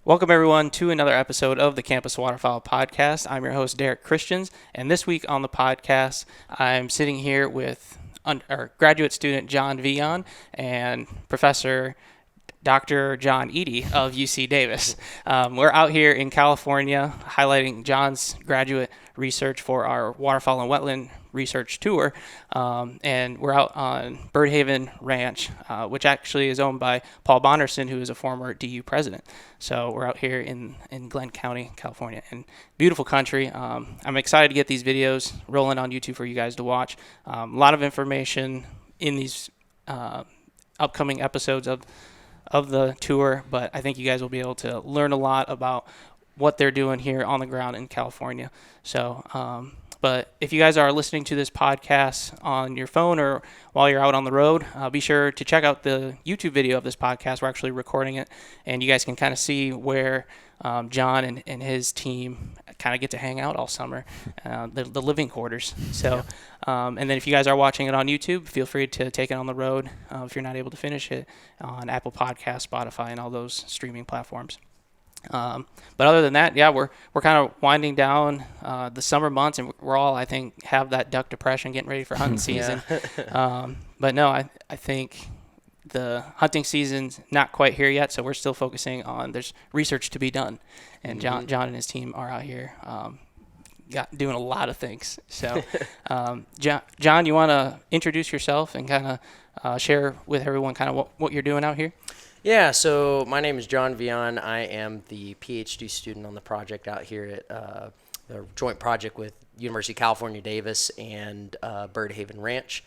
Welcome, everyone, to another episode of the Campus Waterfowl podcast. I'm your host, Derek Christians, and this week on the podcast, I'm sitting here with graduate student John Veon and Professor Dr. John Eadie of UC Davis. We're out here in California highlighting John's graduate research for our Waterfowl and Wetland Research Tour, and we're out on Birdhaven Ranch, which actually is owned by Paul Bonderson, who is a former DU president. So we're out here in Glenn County, California, and beautiful country. I'm excited to get these videos rolling on YouTube for you guys to watch. A lot of information in these upcoming episodes of the tour, but I think you guys will be able to learn a lot about what they're doing here on the ground in California. So, but if you guys are listening to this podcast on your phone or while you're out on the road, be sure to check out the YouTube video of this podcast. We're actually recording it, and you guys can kind of see where John and his team kind of get to hang out all summer, the living quarters. So, and then if you guys are watching it on YouTube, feel free to take it on the road if you're not able to finish it on Apple Podcasts, Spotify, and all those streaming platforms. But other than that, yeah, we're kind of winding down the summer months, and we're all, I think, have that duck depression, getting ready for hunting season. But no, I think the hunting season's not quite here yet, so we're still focusing on there's research to be done, and John and his team are out here doing a lot of things. So, John, you want to introduce yourself and kind of share with everyone kind of what you're doing out here? Yeah, so my name is John Veon. I am the PhD student on the project out here at the joint project with University of California, Davis and Birdhaven Ranch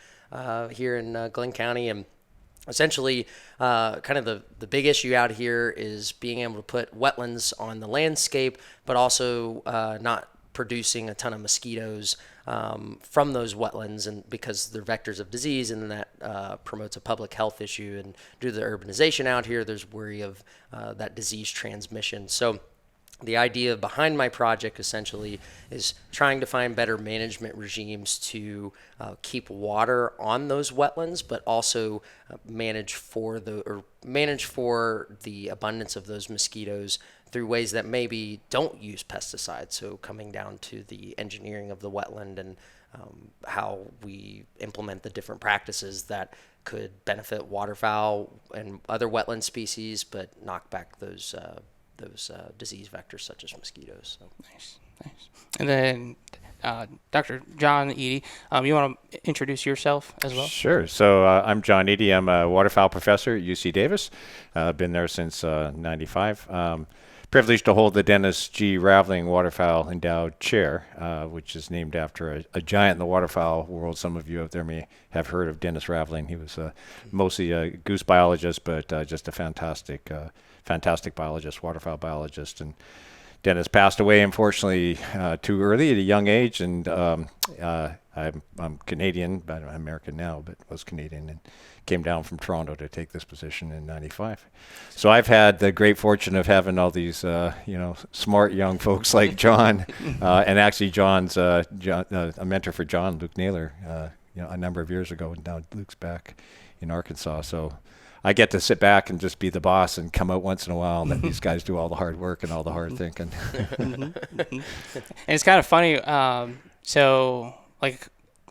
here in Glenn County. And essentially, kind of the big issue out here is being able to put wetlands on the landscape, but also not producing a ton of mosquitoes from those wetlands, and because they're vectors of disease, and then that promotes a public health issue. And due to the urbanization out here, there's worry of that disease transmission. So the idea behind my project essentially is trying to find better management regimes to keep water on those wetlands, but also manage for the abundance of those mosquitoes through ways that maybe don't use pesticides. So coming down to the engineering of the wetland and how we implement the different practices that could benefit waterfowl and other wetland species, but knock back those disease vectors such as mosquitoes. So. Nice. And then Dr. John Eadie, you want to introduce yourself as well? Sure. So I'm John Eadie. I'm a waterfowl professor at UC Davis. I've been there since 95. Privileged to hold the Dennis G. Raveling Waterfowl Endowed Chair, which is named after a giant in the waterfowl world. Some of you out there may have heard of Dennis Raveling. He was mostly a goose biologist, but just a fantastic biologist, waterfowl biologist. And Dennis passed away, unfortunately, too early at a young age. And I'm Canadian, but I'm American now, but was Canadian, and came down from Toronto to take this position in 95. So I've had the great fortune of having all these, smart young folks like John, and actually John's a mentor for John, Luke Naylor, a number of years ago, and now Luke's back in Arkansas. So I get to sit back and just be the boss and come out once in a while and let these guys do all the hard work and all the hard thinking. And it's kind of funny. So, like,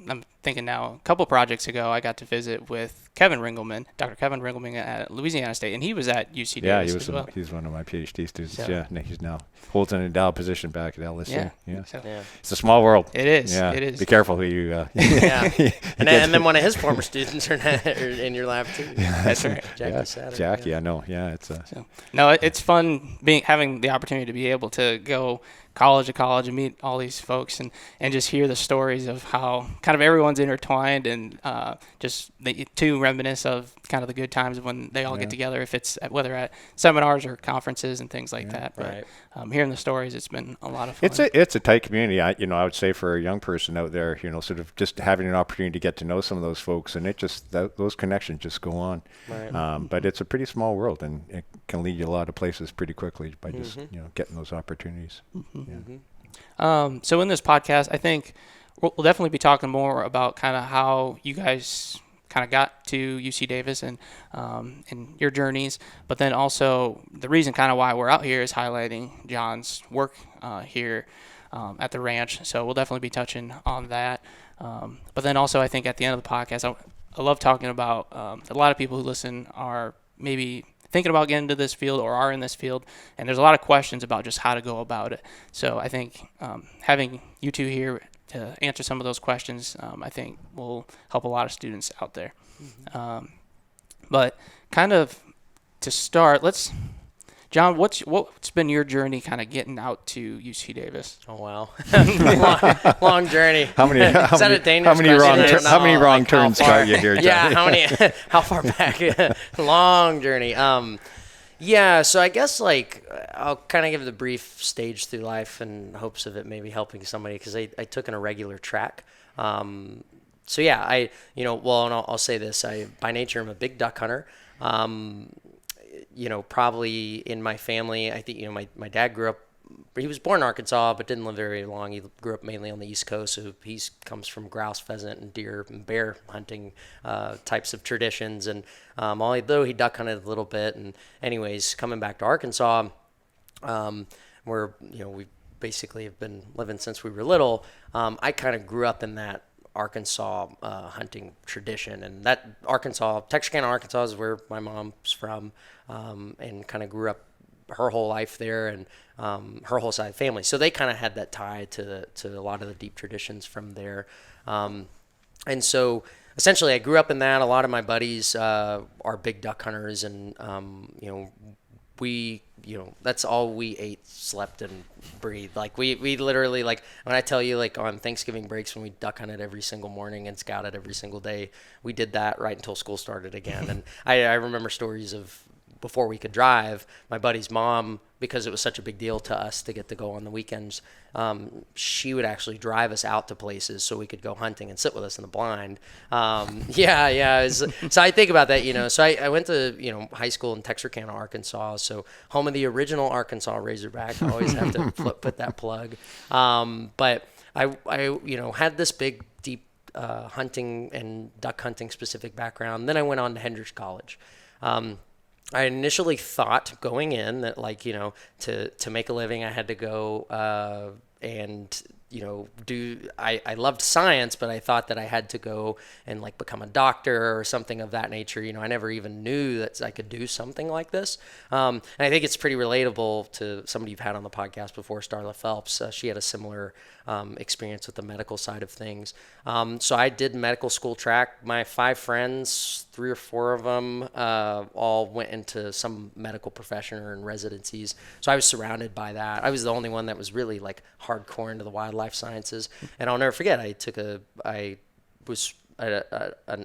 I'm thinking now, a couple projects ago, I got to visit with Kevin Ringelman, Dr. Kevin Ringelman at Louisiana State, and he was at UC Davis as well. He's one of my PhD students. So. Yeah, he's now holds an endowed position back at LSU. Yeah. So. It's a small world. It is. Yeah. It is. Be careful who you. Yeah. And then one of his former students are in your lab too. Yeah, that's right. Jackie Satter. Jackie, I know. Yeah, it's. No, it's fun having the opportunity to be able to go college to college and meet all these folks and just hear the stories of how kind of everyone's intertwined and just to reminisce of kind of the good times when they all get together, if it's whether at seminars or conferences and things like that. But right. Hearing the stories, it's been a lot of fun. It's a tight community. I would say for a young person out there, sort of just having an opportunity to get to know some of those folks, and it just those connections just go on. Right. But it's a pretty small world, and it can lead you a lot of places pretty quickly by just getting those opportunities. Mm-hmm. Yeah. So in this podcast, I think we'll definitely be talking more about kind of how you guys kind of got to UC Davis and your journeys. But then also the reason kind of why we're out here is highlighting John's work here at the ranch. So we'll definitely be touching on that. But then also I think at the end of the podcast, I love talking about a lot of people who listen are maybe thinking about getting into this field or are in this field, and there's a lot of questions about just how to go about it. So I think having you two here to answer some of those questions, I think will help a lot of students out there. Mm-hmm. But kind of to start, John, what's been your journey kind of getting out to UC Davis? Oh, wow. long journey. How many wrong turns got you here, John? Yeah, how far back? Long journey. Yeah, so I guess I'll kind of give the brief stage through life in hopes of it maybe helping somebody, because I took an irregular track. So yeah, I'll say this. By nature, I'm a big duck hunter. Probably in my family, I think, my dad grew up, he was born in Arkansas, but didn't live very long. He grew up mainly on the East Coast, so he comes from grouse, pheasant, and deer and bear hunting types of traditions. And although he duck hunted a little bit, and anyways, coming back to Arkansas, where, we basically have been living since we were little, I kind of grew up in that Arkansas hunting tradition, and that Texarkana, Arkansas is where my mom's from, and kind of grew up her whole life there, and her whole side of the family. So they kind of had that tie to a lot of the deep traditions from there. And so essentially I grew up in that. A lot of my buddies are big duck hunters, and that's all we ate, slept, and breathed. We literally, when I tell you, on Thanksgiving breaks when we duck hunted every single morning and scouted every single day, we did that right until school started again. And I remember stories of before we could drive, my buddy's mom, because it was such a big deal to us to get to go on the weekends, she would actually drive us out to places so we could go hunting and sit with us in the blind. So I think about that, So I went to, high school in Texarkana, Arkansas, so home of the original Arkansas Razorback. I always have to put that plug. But I had this big, deep hunting and duck hunting specific background. Then I went on to Hendrix College. I initially thought going in that to make a living, I had to go and I loved science, but I thought that I had to go and become a doctor or something of that nature. I never even knew that I could do something like this. And I think it's pretty relatable to somebody you've had on the podcast before, Starla Phelps. She had a similar experience with the medical side of things. So I did medical school track. My 5 friends, 3 or 4 of them, all went into some medical profession or in residencies. So I was surrounded by that. I was the only one that was really hardcore into the wildlife sciences. And I'll never forget, an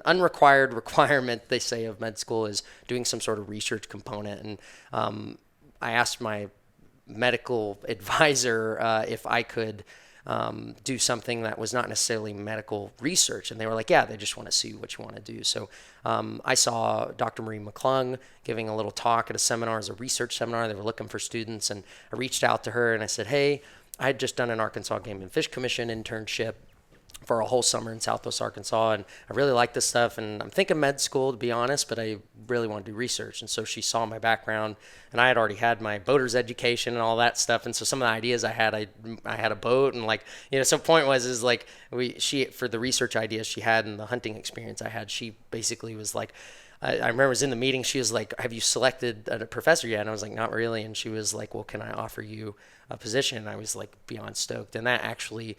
unrequired requirement, they say, of med school is doing some sort of research component. And I asked my medical advisor if I could do something that was not necessarily medical research. And they were like, yeah, they just want to see what you want to do. So I saw Dr. Marie McClung giving a little talk at a seminar, as a research seminar. They were looking for students, and I reached out to her and I said, hey, I had just done an Arkansas Game and Fish Commission internship for a whole summer in Southwest Arkansas, and I really like this stuff, and I'm thinking med school, to be honest, but I really want to do research. And so she saw my background, and I had already had my boater's education and all that stuff, and so some of the ideas I had a boat, and so point was she for the research ideas she had and the hunting experience I had, she basically was like, I remember I was in the meeting, she was like, have you selected a professor yet? And I was like, not really. And she was like, well, can I offer you a position? And I was beyond stoked. And that actually,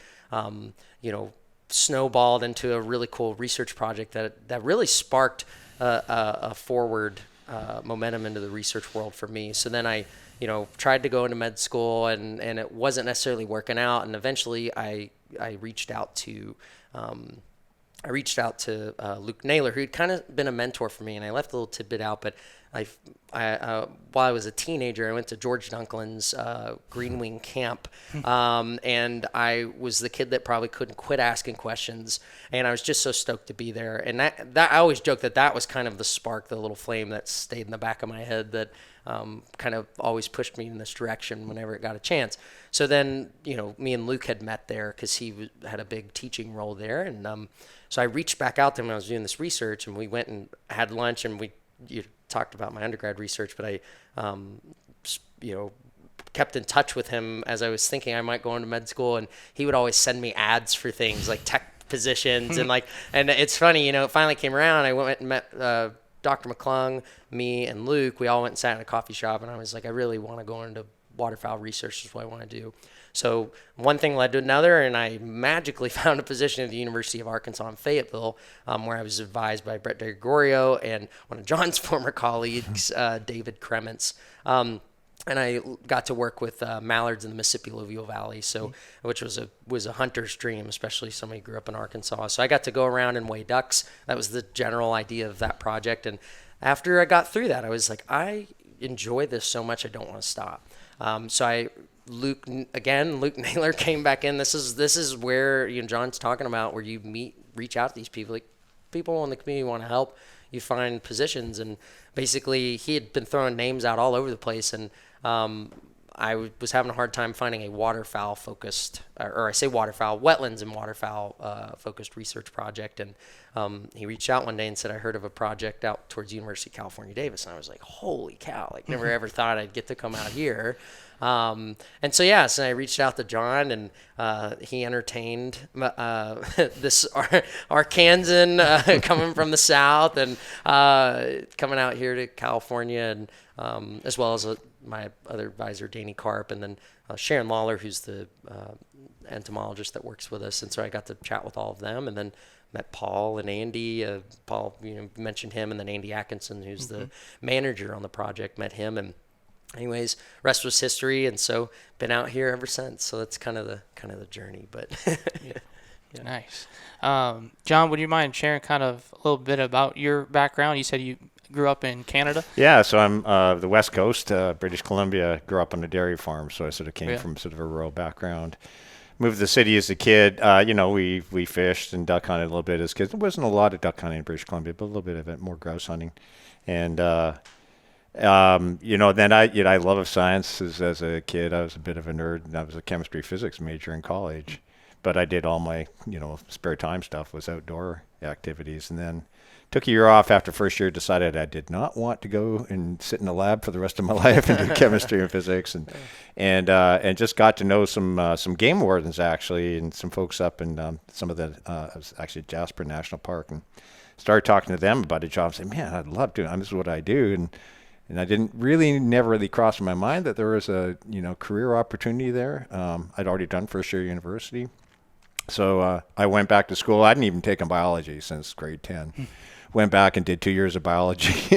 snowballed into a really cool research project that really sparked a forward momentum into the research world for me. So then I tried to go into med school, and it wasn't necessarily working out. And eventually I reached out to Luke Naylor, who'd kind of been a mentor for me, and I left a little tidbit out, but while I was a teenager, I went to George Dunklin's Green Wing camp, and I was the kid that probably couldn't quit asking questions, and I was just so stoked to be there. And that I always joke that was kind of the spark, the little flame that stayed in the back of my head, that kind of always pushed me in this direction whenever it got a chance. So then, me and Luke had met there because he had a big teaching role there. And so I reached back out to him when I was doing this research, and we went and had lunch, and you talked about my undergrad research, but I, kept in touch with him as I was thinking I might go into med school, and he would always send me ads for things like tech positions and it's funny, it finally came around. I went and met Dr. McClung, me and Luke. We all went and sat in a coffee shop, and I was like, I really want to go into waterfowl research. Is what I want to do. So one thing led to another, and I magically found a position at the University of Arkansas in Fayetteville, where I was advised by Brett DeGregorio and one of John's former colleagues, David Kremens. And I got to work with mallards in the Mississippi Alluvial Valley, which was a hunter's dream, especially somebody who grew up in Arkansas. So I got to go around and weigh ducks. That was the general idea of that project. And after I got through that, I was like, I enjoy this so much, I don't want to stop. Luke Naylor came back in. This is where John's talking about, where you reach out to these people. Like, people in the community want to help. You find positions, and basically he had been throwing names out all over the place, and I was having a hard time finding a waterfowl focused, or I say waterfowl, wetlands and waterfowl focused research project. And he reached out one day and said, I heard of a project out towards University of California, Davis. And I was like, holy cow, never ever thought I'd get to come out here. So I reached out to John, and he entertained this Arkansan coming from the South, and coming out here to California, and as well as my other advisor, Danny Karp, and then Sharon Lawler, who's the entomologist that works with us. And so I got to chat with all of them, and then met Paul and Andy. Paul, mentioned him, and then Andy Atkinson, who's the manager on the project, met him. And anyways, rest was history, and so been out here ever since. So that's kind of the journey. But yeah. Nice. John, would you mind sharing kind of a little bit about your background? You said you grew up in Canada. Yeah, so I'm the West Coast, British Columbia. Grew up on a dairy farm, so I sort of came from sort of a rural background. Moved to the city as a kid. We fished and duck hunted a little bit as kids. There wasn't a lot of duck hunting in British Columbia, but a little bit of it, more grouse hunting. And then I love science. As a kid, I was a bit of a nerd, and I was a chemistry physics major in college. But I did all my, spare time stuff was outdoor activities. And then took a year off after first year, decided I did not want to go and sit in a lab for the rest of my life and do chemistry and physics. And just got to know some game wardens, actually, and some folks up in some of the, it was actually Jasper National Park, and started talking to them about a job. Saying, man, I'd love to. This is what I do. And I never really crossed my mind that there was a, career opportunity there. I'd already done first year university. So I went back to school. I hadn't even taken biology since grade 10. Went back and did 2 years of biology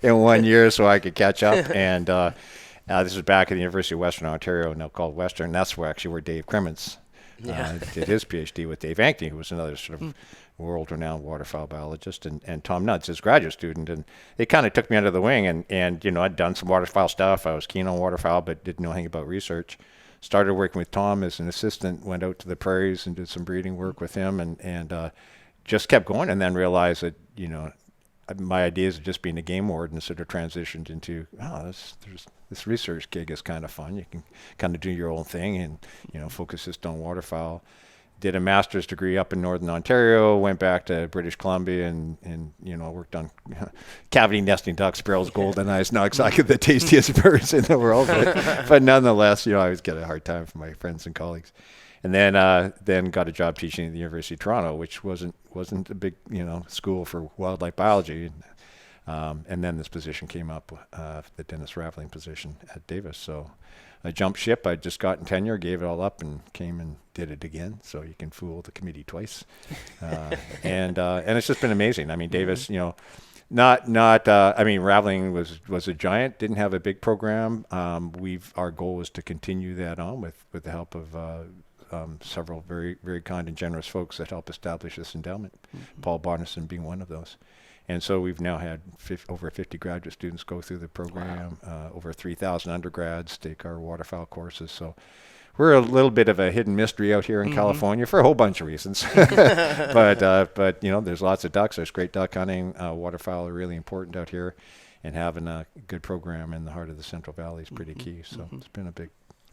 in 1 year so I could catch up. And this was back at the University of Western Ontario, now called Western. That's where Dave Kremens did his PhD with Dave Ankney, who was another sort of world-renowned waterfowl biologist, and Tom Nuts, his graduate student. And it kind of took me under the wing. And I'd done some waterfowl stuff. I was keen on waterfowl, but didn't know anything about research. Started working with Tom as an assistant, went out to the prairies and did some breeding work with him, and just kept going, and then realized that, my ideas of just being a game warden sort of transitioned into, this research gig is kind of fun. You can kind of do your own thing and, focus just on waterfowl. Did a master's degree up in Northern Ontario, went back to British Columbia and worked on cavity nesting ducks, sparrows, golden eyes. Not exactly the tastiest birds in the world, but nonetheless, I always get a hard time from my friends and colleagues. And then got a job teaching at the University of Toronto, which wasn't a big, school for wildlife biology. And then this position came up, the Dennis Raveling position at Davis. So I jumped ship. I just got in tenure, gave it all up, and came and did it again. So you can fool the committee twice. And it's just been amazing. Davis, Raveling was a giant, didn't have a big program. Our goal was to continue that on with the help of several very, very kind and generous folks that helped establish this endowment, Paul Barneson being one of those. And so we've now had over 50 graduate students go through the program, over 3,000 undergrads take our waterfowl courses. So we're a little bit of a hidden mystery out here in California for a whole bunch of reasons. but there's lots of ducks. There's great duck hunting. Waterfowl are really important out here. and having a good program in the heart of the Central Valley is pretty key. So it's been a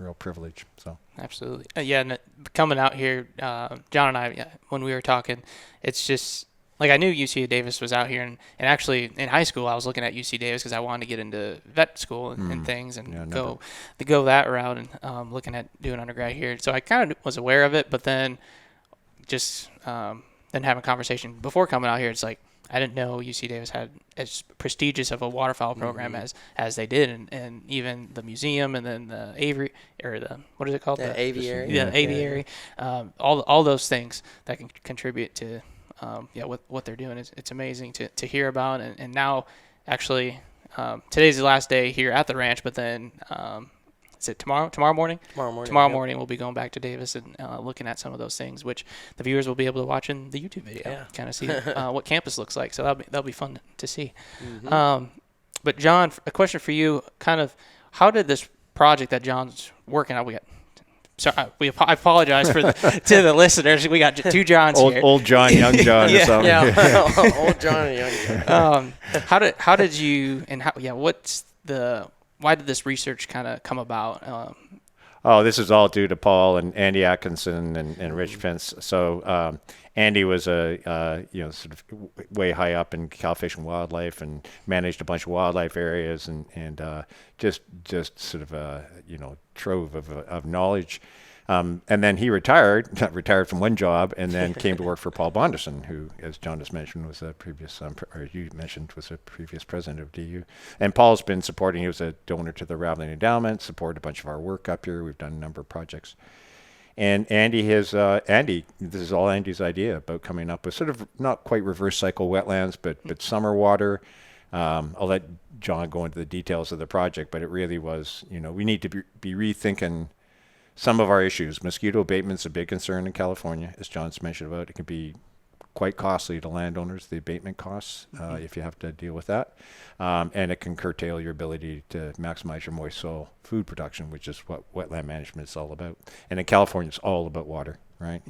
real privilege. So Absolutely. Yeah, and coming out here, John and I, when we were talking, it's just like I knew UC Davis was out here, and actually in high school I was looking at UC Davis because I wanted to get into vet school and things, and go that route, and looking at doing undergrad here. So I kind of was aware of it, but then just then having a conversation before coming out here, it's like I didn't know UC Davis had as prestigious of a waterfowl program as they did, and even the museum, and then the aviary, or the, what is it called? The aviary. Yeah, aviary. All those things that can contribute to what they're doing. It's amazing to hear about, and now actually today's the last day here at the ranch, but then is it tomorrow morning? Tomorrow morning we'll be going back to Davis and looking at some of those things, which the viewers will be able to watch in the YouTube video, kind of see what campus looks like. So that'll be fun to see. But John, a question for you, kind of, how did this project that John's working on, I apologize to the listeners. We got two Johns here. Old John, young John, or something. Yeah, old John and young John. How did you, and why did this research kind of come about? This is all due to Paul and Andy Atkinson and Rich Pence. So Andy was sort of way high up in Cal Fish and Wildlife, and managed a bunch of wildlife areas, and just sort of a trove of knowledge. And then he retired from one job, and then came to work for Paul Bonderson, who, as John just mentioned, was a previous, or you mentioned, was a previous president of DU. And Paul's been supporting, he was a donor to the Raveling Endowment, supported a bunch of our work up here. We've done a number of projects. And Andy, this is all Andy's idea about coming up with sort of not quite reverse cycle wetlands, but summer water. I'll let John go into the details of the project, but it really was, we need to be rethinking some of our issues. Mosquito abatement's a big concern in California, as John's mentioned about. It can be quite costly to landowners, the abatement costs, if you have to deal with that. And it can curtail your ability to maximize your moist soil food production, which is what wetland management is all about. And in California, it's all about water, right?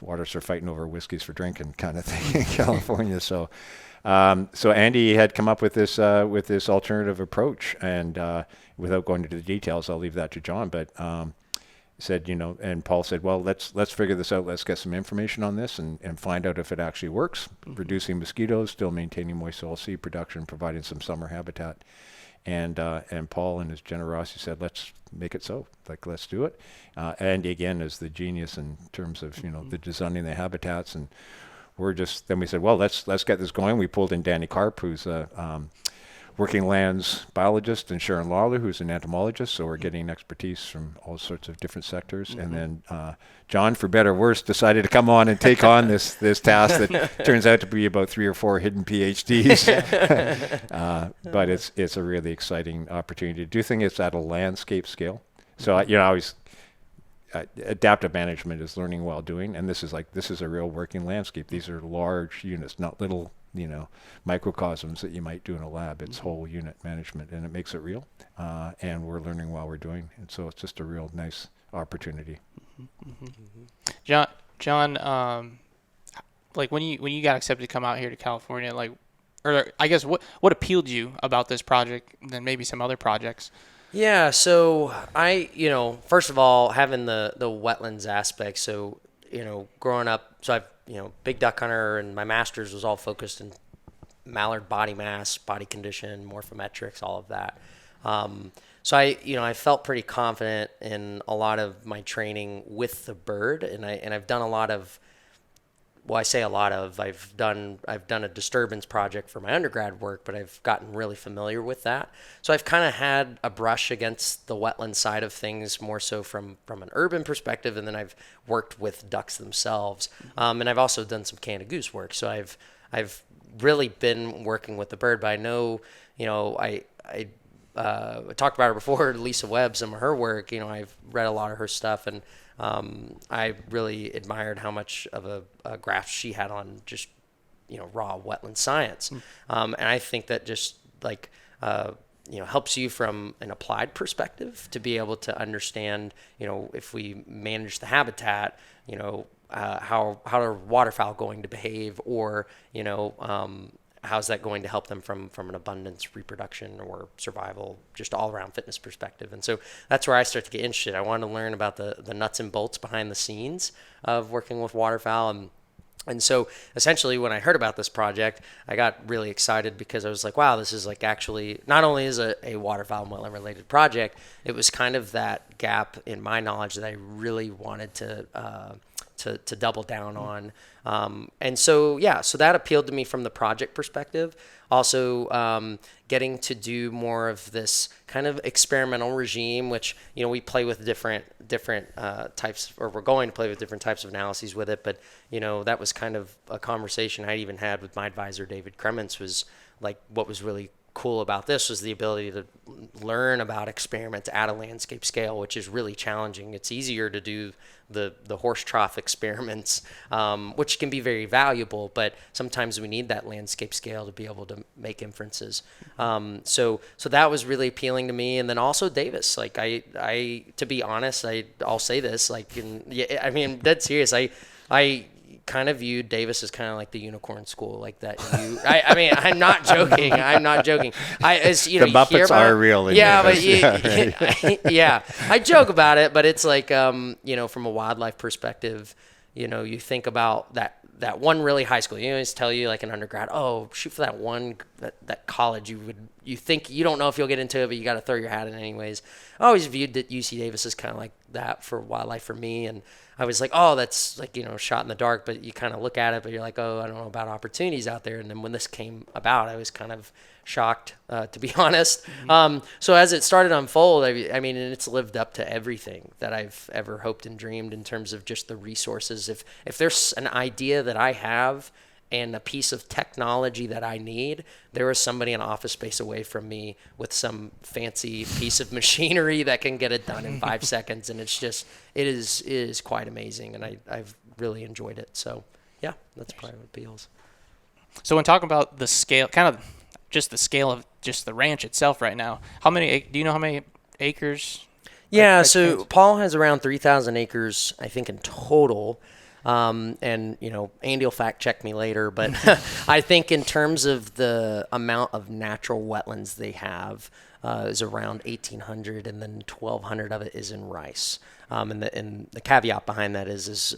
Waters are fighting over whiskeys for drinking kind of thing in California. So Andy had come up with this alternative approach, and without going into the details, I'll leave that to John. But said, and Paul said, well, let's figure this out. Let's get some information on this and find out if it actually works. Reducing mosquitoes, still maintaining moist soil seed production, providing some summer habitat. And Paul, in his generosity, said, let's make it so. Let's do it. Andy, again, is the genius in terms of the designing the habitats, and then we said, well, let's get this going. We pulled in Danny Karp, who's a working lands biologist, and Sharon Lawler, who's an entomologist. So we're getting expertise from all sorts of different sectors. And then John, for better or worse, decided to come on and take on this task that turns out to be about 3 or 4 hidden PhDs. But it's a really exciting opportunity to do things at a landscape scale. So I always adaptive management is learning while doing, and this is a real working landscape. These are large units, not little microcosms that you might do in a lab. It's whole unit management, and it makes it real, and we're learning while we're doing, and so it's just a real nice opportunity. John, when you got accepted to come out here to California, or I guess what appealed to you about this project than maybe some other projects? Yeah, so first of all, having the wetlands aspect. So, growing up, so I've, big duck hunter, and my master's was all focused in mallard body mass, body condition, morphometrics, all of that. So I felt pretty confident in a lot of my training with the bird, and I've done a lot of, I've done a disturbance project for my undergrad work, but I've gotten really familiar with that. So I've kind of had a brush against the wetland side of things, more so from an urban perspective, and then I've worked with ducks themselves. And I've also done some Canada goose work. So I've really been working with the bird, but I know, I talked about her before, Lisa Webb, some of her work. I've read a lot of her stuff, and I really admired how much of a grasp she had on just, raw wetland science. And I think that just helps you from an applied perspective to be able to understand, if we manage the habitat, how are waterfowl going to behave, or, how's that going to help them from an abundance, reproduction, or survival, just all around fitness perspective. And so that's where I start to get interested. I want to learn about the nuts and bolts behind the scenes of working with waterfowl. And so essentially when I heard about this project, I got really excited because I was like, wow, this is like actually not only is a waterfowl and wetland related project, it was kind of that gap in my knowledge that I really wanted to double down on. And so, yeah, so that appealed to me from the project perspective. Also, getting to do more of this kind of experimental regime, which, you know, we play with different types, or we're going to play with different types of analyses with it. But, you know, that was kind of a conversation I even had with my advisor, David Kremens, was like, what was really cool about this was the ability to learn about experiments at a landscape scale, which is really challenging. It's easier to do the horse trough experiments, which can be very valuable, but sometimes we need that landscape scale to be able to make inferences. So that was really appealing to me. And then also Davis, like I to be honest, I'll say this, like, I mean, dead serious. I kind of viewed Davis as kind of like the unicorn school, like that. I mean, I'm not joking. I'm not joking. As you know, the Muppets are real. Yeah, but right. yeah, I joke about it, but it's like, you know, from a wildlife perspective, you know, you think about that one really high school. You always tell you like an undergrad, oh, shoot for that one that college you think you don't know if you'll get into it, but you got to throw your hat in anyways. I always viewed that UC Davis as kind of like that for wildlife for me, and I was like, oh, that's like, you know, shot in the dark, but you kind of look at it, but you're like, oh, I don't know about opportunities out there. And then when this came about, I was kind of shocked, to be honest. Mm-hmm. So as it started to unfold, I mean, and it's lived up to everything that I've ever hoped and dreamed in terms of just the resources. If there's an idea that I have and a piece of technology that I need, there is somebody in office space away from me with some fancy piece of machinery that can get it done in 5 seconds. And it's just, it is quite amazing. And I've really enjoyed it. So yeah, that's probably what appeals. So when talking about the scale, kind of just the scale of just the ranch itself right now, do you know how many acres? Yeah, so Paul has around 3,000 acres, I think, in total. And, you know, Andy will fact check me later, but I think in terms of the amount of natural wetlands they have, is around 1,800, and then 1,200 of it is in rice. And the caveat behind that is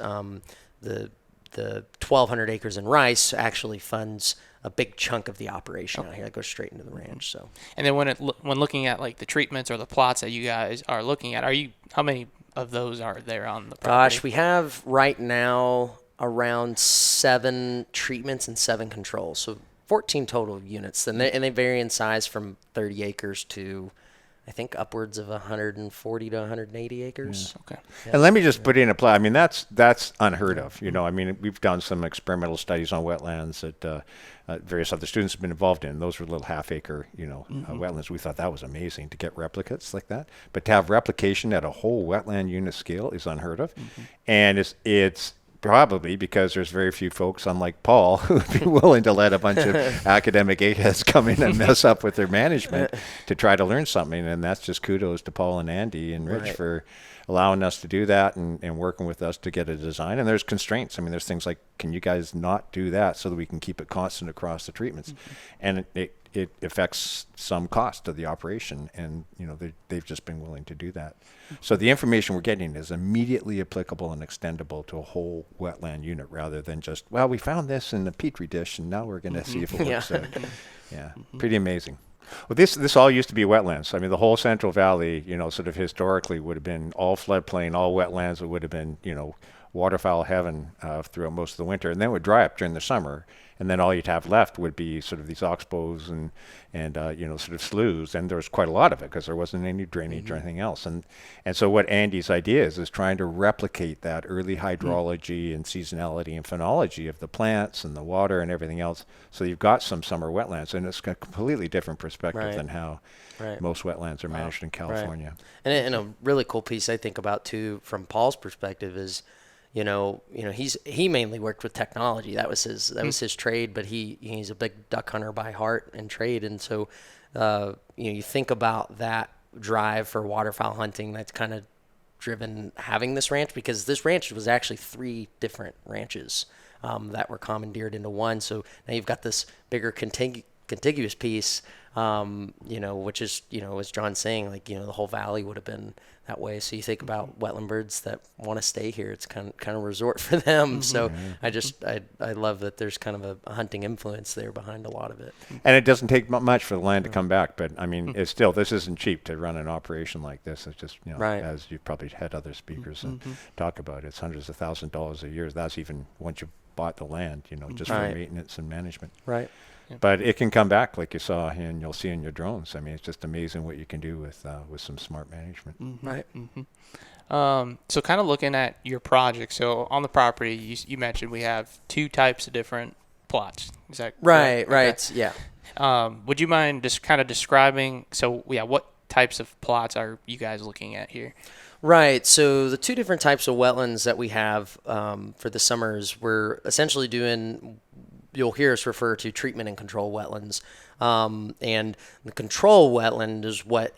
the 1,200 acres in rice actually funds a big chunk of the operation out here that goes straight into the ranch. So, and then when looking at like the treatments or the plots that you guys are looking at, how many of those are there on the property? Gosh, we have right now around 7 treatments and 7 controls, so 14 total units, and they vary in size from 30 acres to, I think, upwards of 140 to 180 acres. Okay. Yeah. And let me just put in a plug. I mean, that's unheard of. You know, I mean, we've done some experimental studies on wetlands that various other students have been involved in. Those were little half-acre, you know, wetlands. We thought that was amazing to get replicates like that. But to have replication at a whole wetland unit scale is unheard of. And it's probably because there's very few folks, unlike Paul, who would be willing to let a bunch of academic eggheads come in and mess up with their management to try to learn something. And that's just kudos to Paul and Andy and Rich for allowing us to do that and working with us to get a design. And there's constraints. I mean, there's things like, can you guys not do that so that we can keep it constant across the treatments? And it affects some cost of the operation, and you know they've just been willing to do that. So the information we're getting is immediately applicable and extendable to a whole wetland unit, rather than just, well, we found this in the petri dish and now we're going to see if it works. Pretty amazing. Well, this all used to be wetlands. I mean, the whole Central Valley, you know, sort of historically would have been all floodplain, all wetlands. It would have been, you know, waterfowl heaven throughout most of the winter, and then it would dry up during the summer. And then all you'd have left would be sort of these oxbows and you know, sort of sloughs. And there was quite a lot of it because there wasn't any drainage or anything else. And so what Andy's idea is trying to replicate that early hydrology and seasonality and phenology of the plants and the water and everything else. So you've got some summer wetlands, and it's a completely different perspective than how most wetlands are managed in California. And a really cool piece I think about too, from Paul's perspective, is you know, he mainly worked with technology. That was his trade, but he's a big duck hunter by heart and trade. And so, you know, you think about that drive for waterfowl hunting that's kind of driven having this ranch, because this ranch was actually 3 different ranches. that were commandeered into one. So now you've got this bigger contiguous piece, which is, as John's saying, like, the whole valley would have been that way. So you think about wetland birds that want to stay here. It's kind of a resort for them. So I love that there's kind of a hunting influence there behind a lot of it. And it doesn't take much for the land to come back. But I mean, it's still, this isn't cheap to run an operation like this. It's just, Right. as you've probably had other speakers talk about, it's hundreds of thousands of dollars a year. That's even once you bought the land, just for Right. maintenance and management. Right. But it can come back, like you saw, and you'll see in your drones. I mean, it's just amazing what you can do with some smart management. Right. So kind of looking at your project, so on the property, you mentioned we have 2 types of different plots. Is that Right, correct? right, Okay. yeah. Would you mind just kind of describing, what types of plots are you guys looking at here? Right. So the 2 different types of wetlands that we have for the summers, we're essentially doing, you'll hear us refer to treatment and control wetlands. And the control wetland is what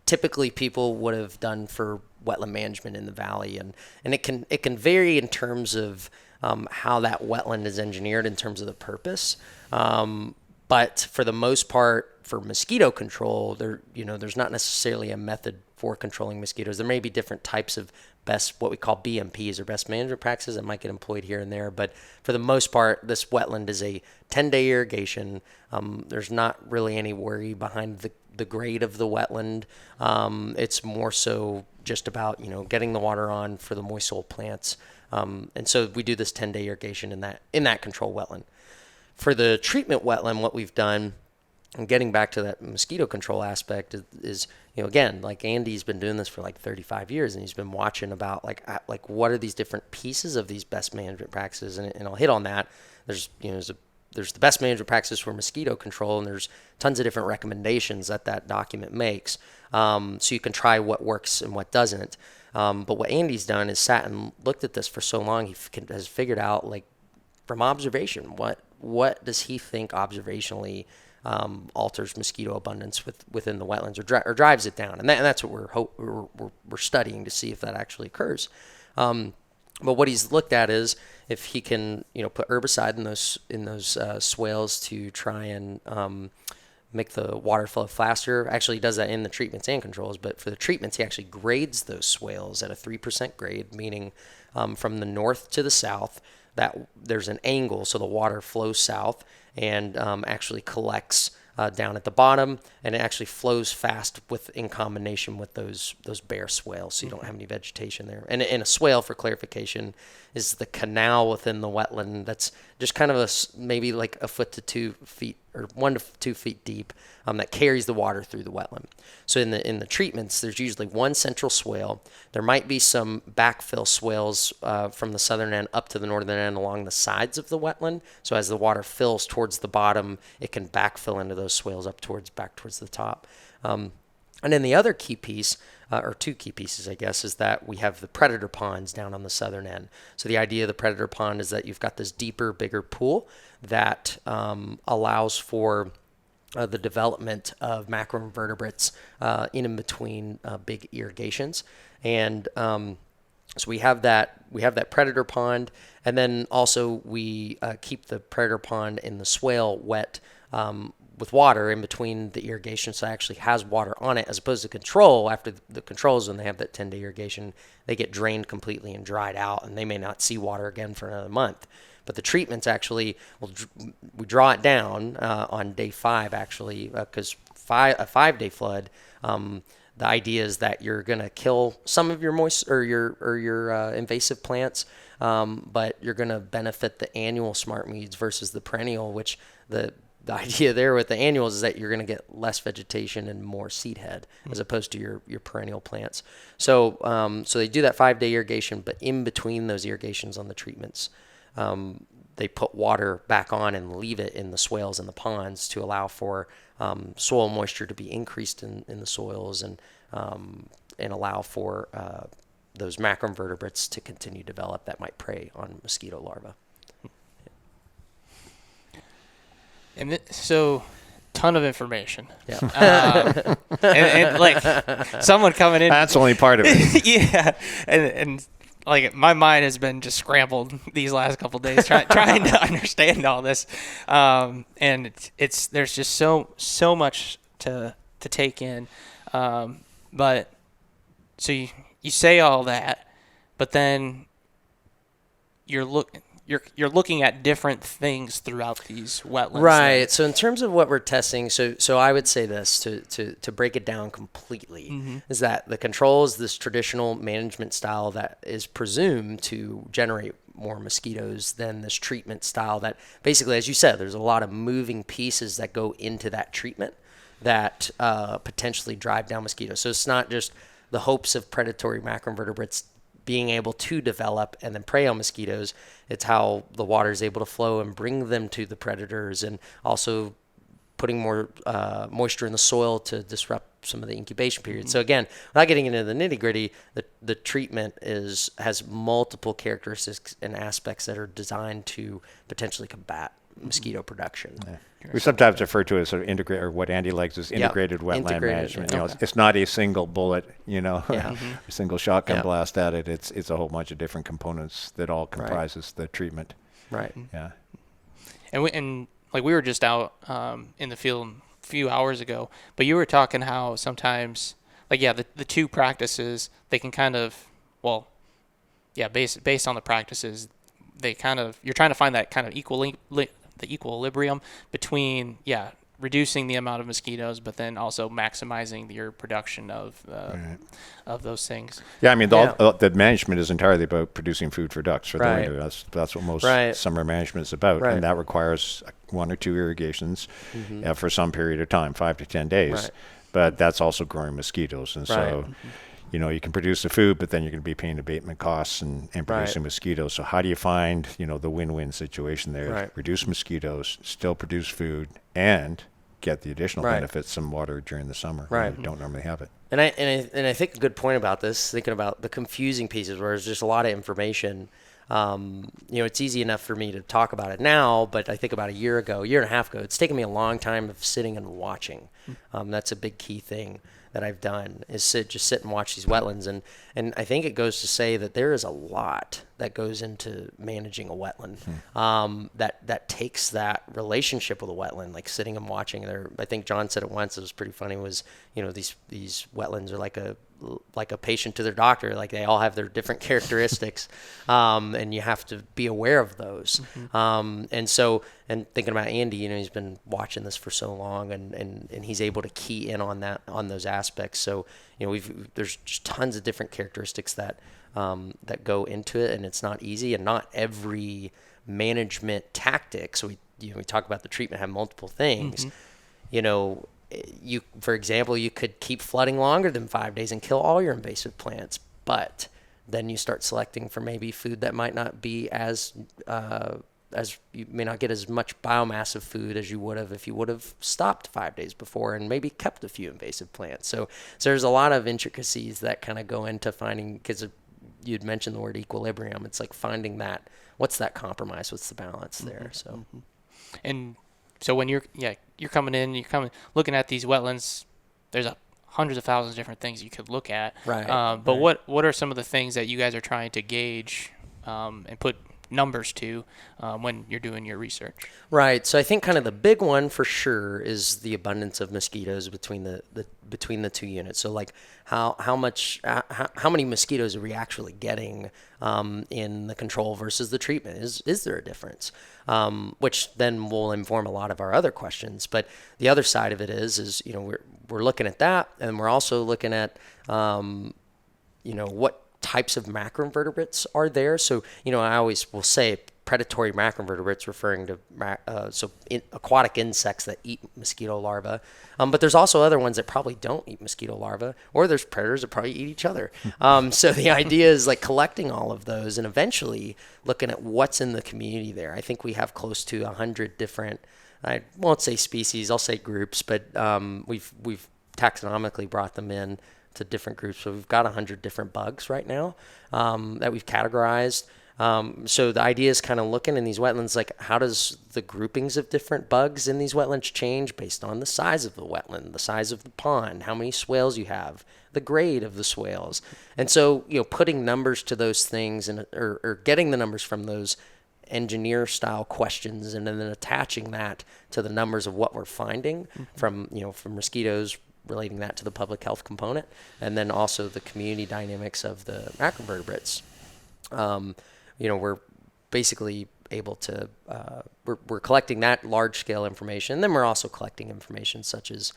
typically people would have done for wetland management in the valley. And it can vary in terms of how that wetland is engineered in terms of the purpose. But for the most part, for mosquito control, there's not necessarily a method for controlling mosquitoes. There may be different types of what we call BMPs or best management practices that might get employed here and there. But for the most part, this wetland is a 10-day irrigation. There's not really any worry behind the grade of the wetland. It's more so just about, getting the water on for the moist soil plants. And so we do this 10-day irrigation in that control wetland. For the treatment wetland, what we've done, and getting back to that mosquito control aspect, is again, like Andy's been doing this for like 35 years, and he's been watching about like what are these different pieces of these best management practices, and I'll hit on that. There's there's the best management practices for mosquito control, and there's tons of different recommendations that document makes. So you can try what works and what doesn't. But what Andy's done is sat and looked at this for so long, he has figured out, like, from observation, what does he think observationally alters mosquito abundance within the wetlands, or drives it down, and that's what we're studying to see if that actually occurs. But what he's looked at is if he can put herbicide in those swales to try and make the water flow faster. Actually, he does that in the treatments and controls, but for the treatments, he actually grades those swales at a 3% grade, meaning from the north to the south, that there's an angle, so the water flows south and actually collects down at the bottom, and it actually flows fast in combination with those bare swales, so you don't have any vegetation there. And a swale, for clarification, is the canal within the wetland that's just kind of maybe like a foot to 2 feet, or 1 to 2 feet deep, that carries the water through the wetland. So in the treatments, there's usually one central swale. There might be some backfill swales from the southern end up to the northern end along the sides of the wetland. So as the water fills towards the bottom, it can backfill into those swales back towards the top. And then the other key piece, or 2 key pieces, I guess, is that we have the predator ponds down on the southern end. So the idea of the predator pond is that you've got this deeper, bigger pool that allows for the development of macroinvertebrates in between big irrigations. And so we have that predator pond, and then also we keep the predator pond in the swale wet with water in between the irrigation, so it actually has water on it, as opposed to control. After the controls, when they have that 10-day irrigation, they get drained completely and dried out, and they may not see water again for another month. But the treatments actually, we draw it down on day 5, actually, because a 5-day flood, the idea is that you're going to kill some of your moist or your invasive plants, but you're going to benefit the annual smart weeds versus the perennial, which the idea there with the annuals is that you're going to get less vegetation and more seed head as opposed to your perennial plants. So so they do that 5-day irrigation, but in between those irrigations on the treatments, they put water back on and leave it in the swales and the ponds to allow for soil moisture to be increased in the soils, and allow for those macroinvertebrates to continue to develop that might prey on mosquito larvae. And so, ton of information. Yeah. And like someone coming in. That's only part of it. Yeah, and like my mind has been just scrambled these last couple days trying to understand all this, and it's there's just so much to take in, but so you say all that, but then you're looking at different things throughout these wetlands. Right. So in terms of what we're testing, so I would say this to break it down completely is that the control is this traditional management style that is presumed to generate more mosquitoes than this treatment style that basically, as you said, there's a lot of moving pieces that go into that treatment that potentially drive down mosquitoes. So it's not just the hopes of predatory macroinvertebrates being able to develop and then prey on mosquitoes. It's how the water is able to flow and bring them to the predators, and also putting more moisture in the soil to disrupt some of the incubation period. So again, without getting into the nitty gritty, the treatment has multiple characteristics and aspects that are designed to potentially combat mosquito production. Yeah. We sometimes refer to it as sort of integrate, or what Andy likes is integrated wetland management. You know, it's not a single bullet, a single shotgun blast at it. It's a whole bunch of different components that all comprises the treatment. Right. Yeah. And we were just out in the field a few hours ago, but you were talking how sometimes the two practices, they can kind of based on the practices, they kind of, you're trying to find that kind of the equilibrium between reducing the amount of mosquitoes, but then also maximizing your production of those things. Yeah, I mean, the management is entirely about producing food for ducks for the winter. That's what most summer management is about, and that requires 1 or 2 irrigations for some period of time, 5 to 10 days. Right. But that's also growing mosquitoes, and so. You can produce the food, but then you're going to be paying abatement costs and producing mosquitoes. So how do you find, the win-win situation there? Right. Reduce mosquitoes, still produce food, and get the additional benefits, some water during the summer. Right. You don't normally have it. And I think a good point about this, thinking about the confusing pieces where there's just a lot of information. It's easy enough for me to talk about it now, but I think about a year and a half ago, it's taken me a long time of sitting and watching. That's a big key thing that I've done, is sit and watch these wetlands. And I think it goes to say that there is a lot that goes into managing a wetland, that takes that relationship with a wetland, like sitting and watching there. I think John said it once, it was pretty funny, was, these wetlands are like a patient to their doctor. Like, they all have their different characteristics, and you have to be aware of those. And thinking about Andy, he's been watching this for so long, and he's able to key in on those aspects. So, there's just tons of different characteristics that go into it, and it's not easy, and not every management tactic. So we talk about the treatment have multiple things. For example, you could keep flooding longer than 5 days and kill all your invasive plants, but then you start selecting for maybe food that might not be as you may not get as much biomass of food as you would have if you would have stopped 5 days before and maybe kept a few invasive plants. So there's a lot of intricacies that kind of go into finding, because you'd mentioned the word equilibrium. It's like finding that, what's that compromise, what's the balance there. So, and so when you're looking at these wetlands, there's hundreds of thousands of different things you could look at. Right. But what are some of the things that you guys are trying to gauge and put numbers to when you're doing your research? Right. So I think kind of the big one for sure is the abundance of mosquitoes between the two units. So like how many mosquitoes are we actually getting in the control versus the treatment? Is there a difference? Which then will inform a lot of our other questions. But the other side of it is we're looking at that, and we're also looking at what types of macroinvertebrates are there. So, I always will say predatory macroinvertebrates, referring to aquatic insects that eat mosquito larvae. But there's also other ones that probably don't eat mosquito larvae, or there's predators that probably eat each other. So the idea is like collecting all of those and eventually looking at what's in the community there. I think we have close to 100 different, I won't say species, I'll say groups, but we've taxonomically brought them in to different groups. So we've got 100 different bugs right now that we've categorized. So the idea is kind of looking in these wetlands, like how does the groupings of different bugs in these wetlands change based on the size of the wetland, the size of the pond, how many swales you have, the grade of the swales. And so, putting numbers to those things or getting the numbers from those engineer style questions and then attaching that to the numbers of what we're finding from mosquitoes, relating that to the public health component, and then also the community dynamics of the macrovertebrates. We're basically able to, we're collecting that large scale information. And then we're also collecting information such as,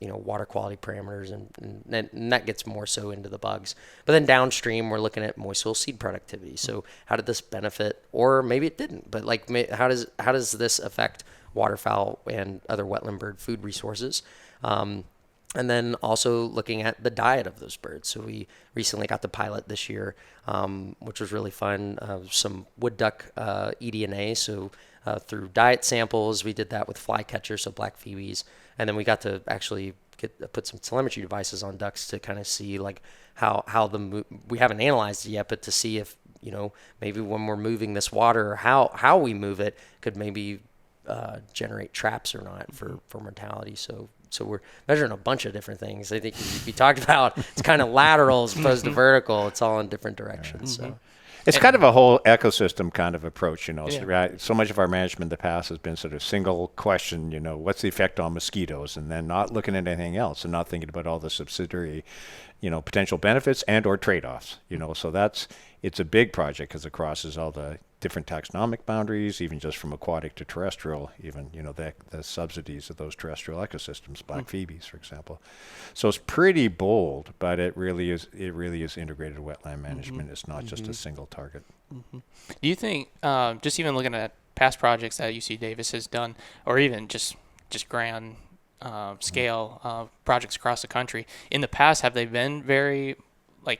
water quality parameters, and that gets more so into the bugs. But then downstream, we're looking at moist soil seed productivity. So how did this benefit, or maybe it didn't, but how does this affect waterfowl and other wetland bird food resources? And then also looking at the diet of those birds. So we recently got the pilot this year, which was really fun. Some wood duck eDNA. So through diet samples, we did that with flycatchers, so black phoebes. And then we got to actually put some telemetry devices on ducks to kind of see like how we haven't analyzed it yet, but to see if, maybe when we're moving this water, or how we move it could maybe generate traps or not for mortality. So we're measuring a bunch of different things. I think we talked about it's kind of lateral as opposed to vertical. It's all in different directions. So it's kind of a whole ecosystem kind of approach, right? So much of our management in the past has been sort of single question, what's the effect on mosquitoes, and then not looking at anything else and not thinking about all the subsidiary, potential benefits and or trade-offs, so it's a big project because it crosses all the different taxonomic boundaries, even just from aquatic to terrestrial, even, the subsidies of those terrestrial ecosystems, black phoebes, for example. So it's pretty bold, but it really is integrated wetland management. It's not just a single target. Do you think, just even looking at past projects that UC Davis has done, or even just grand scale projects across the country, in the past, have they been very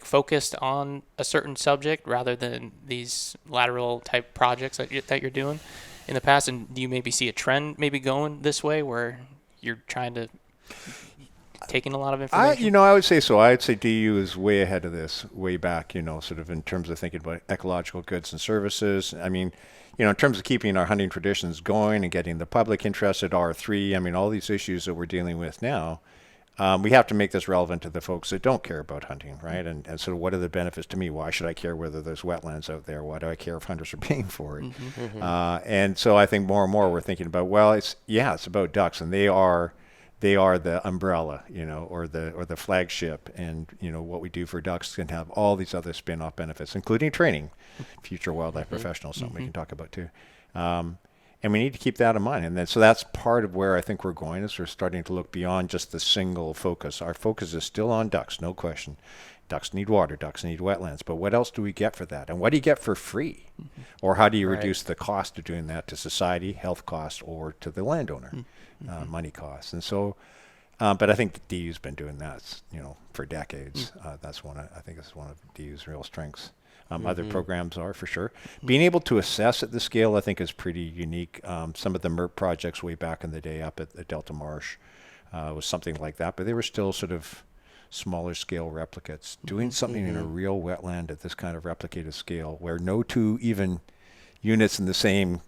focused on a certain subject rather than these lateral type projects that you're doing in the past? And do you maybe see a trend maybe going this way where you're trying to take in a lot of information? I would say so. I would say DU is way ahead of this, way back, sort of in terms of thinking about ecological goods and services. I mean, in terms of keeping our hunting traditions going and getting the public interested, R3, I mean, all these issues that we're dealing with now, we have to make this relevant to the folks that don't care about hunting, right? And so what are the benefits to me? Why should I care whether there's wetlands out there? Why do I care if hunters are paying for it? And so I think more and more we're thinking about, it's about ducks, and they are the umbrella, or the flagship, and what we do for ducks can have all these other spin-off benefits, including training future wildlife professionals, something we can talk about too. And we need to keep that in mind. And then, so that's part of where I think we're going, is we're starting to look beyond just the single focus. Our focus is still on ducks, no question. Ducks need water, ducks need wetlands. But what else do we get for that? And what do you get for free? Or how do you reduce the cost of doing that to society, health costs, or to the landowner, money costs? And so, but I think the DU's been doing that, for decades. That's I think it's one of DU's real strengths. Other programs are, for sure. Being able to assess at the scale, I think, is pretty unique. Some of the MERP projects way back in the day up at Delta Marsh was something like that, but they were still sort of smaller scale replicates. Doing something in a real wetland at this kind of replicated scale, where no two even units in the same,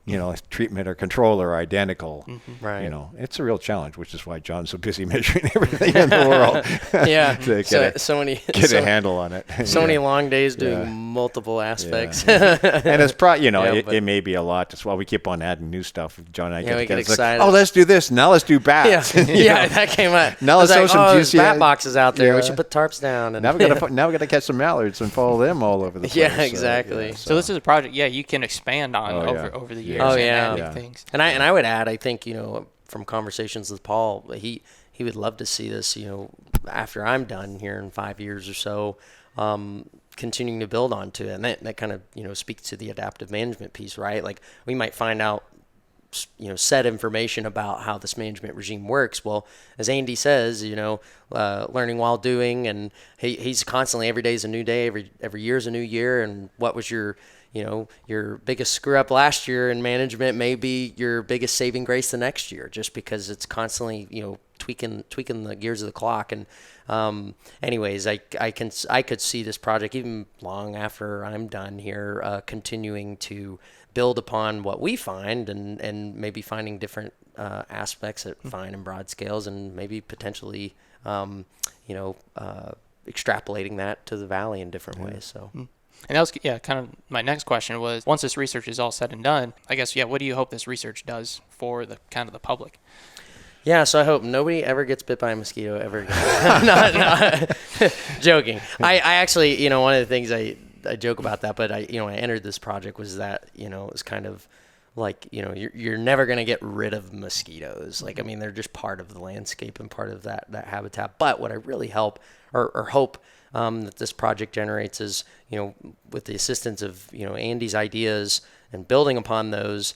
treatment or control are identical. Right. It's a real challenge, which is why John's so busy measuring everything in the world. to get a handle on it. So many long days doing multiple aspects. And it's it may be a lot. Just while we keep on adding new stuff, John and I get excited. Like, let's do this. Now let's do bats. That came up. Now let's throw some juicy bat boxes out there. We should put tarps down. And now we got to catch some mallards and follow them all over the place. Yeah, exactly. So this is a project, you can expand on over the years. Things. And I would add, I think, from conversations with Paul, he would love to see this, after I'm done here in 5 years or so, continuing to build onto it. And that kind of, speaks to the adaptive management piece, right? Like, we might find out, set information about how this management regime works. Well, as Andy says, learning while doing, and he's constantly, every day is a new day, every year is a new year. And what was your your biggest screw up last year in management may be your biggest saving grace the next year, just because it's constantly, tweaking the gears of the clock. And anyways, I could see this project even long after I'm done here, continuing to build upon what we find, and maybe finding different aspects at fine and broad scales, and maybe potentially extrapolating that to the valley in different ways. So. And that was, kind of my next question was, once this research is all said and done, I guess, what do you hope this research does for the kind of the public? Yeah, so I hope nobody ever gets bit by a mosquito ever again. I'm not joking. I actually, one of the things I joke about that, but I entered this project was that, it was kind of like, you're never going to get rid of mosquitoes. Like, I mean, they're just part of the landscape and part of that habitat. But what I really hope that this project generates is, with the assistance of, Andy's ideas and building upon those,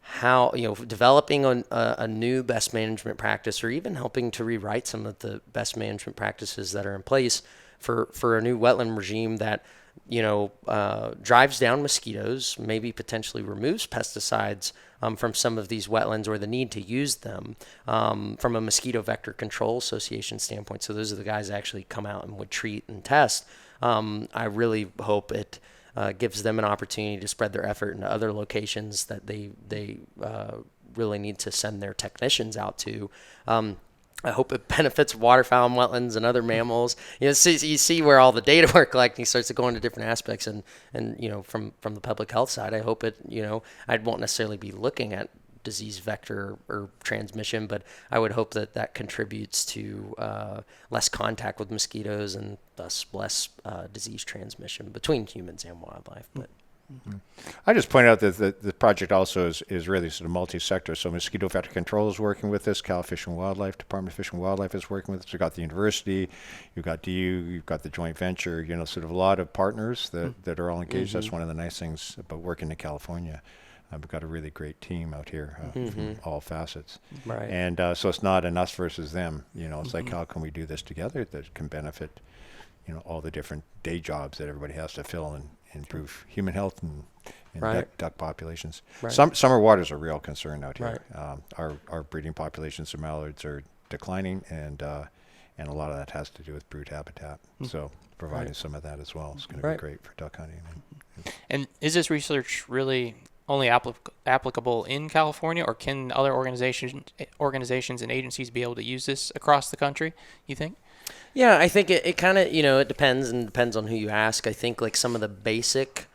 how, developing a new best management practice, or even helping to rewrite some of the best management practices that are in place for a new wetland regime that, drives down mosquitoes, maybe potentially removes pesticides from some of these wetlands, or the need to use them from a mosquito vector control association standpoint. So those are the guys that actually come out and would treat and test. I really hope it gives them an opportunity to spread their effort into other locations that they really need to send their technicians out to. I hope it benefits waterfowl and wetlands and other mammals. You see where all the data we're collecting starts to go into different aspects, and from the public health side, I hope it, I won't necessarily be looking at disease vector or transmission, but I would hope that contributes to less contact with mosquitoes, and thus less disease transmission between humans and wildlife. But I just point out that the project also is really sort of multi-sector. So mosquito vector control is working with this. Cal Fish and Wildlife, Department of Fish and Wildlife is working with this. You've got the university, you've got DU, you've got the joint venture, sort of a lot of partners that are all engaged. That's one of the nice things about working in California. We've got a really great team out here from all facets. Right. And so it's not an us versus them. It's like, how can we do this together that can benefit, all the different day jobs that everybody has to fill and improve human health and right. duck populations. Right. Summer waters are a real concern out here. Right. Our breeding populations of mallards are declining, and a lot of that has to do with brood habitat. So providing some of that as well is going to be great for duck hunting. And is this research really only applicable in California, or can other organizations and agencies be able to use this across the country, you think? Yeah, I think it kind of, it depends on who you ask. I think like some of the basic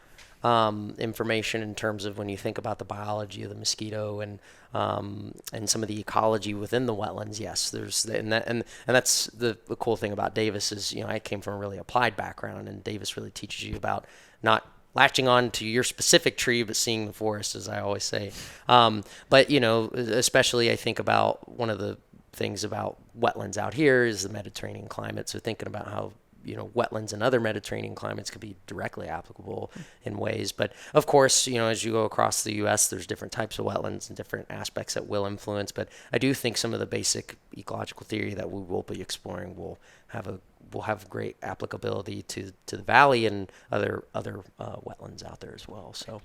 information in terms of when you think about the biology of the mosquito and some of the ecology within the wetlands, yes, there's and that's the cool thing about Davis is, I came from a really applied background, and Davis really teaches you about not latching on to your specific tree, but seeing the forest, as I always say. But especially I think about one of the things about wetlands out here is the Mediterranean climate. So thinking about how, wetlands in other Mediterranean climates could be directly applicable in ways. But of course, as you go across the U.S., there's different types of wetlands and different aspects that will influence. But I do think some of the basic ecological theory that we will be exploring will have great applicability to the valley and other wetlands out there as well. So.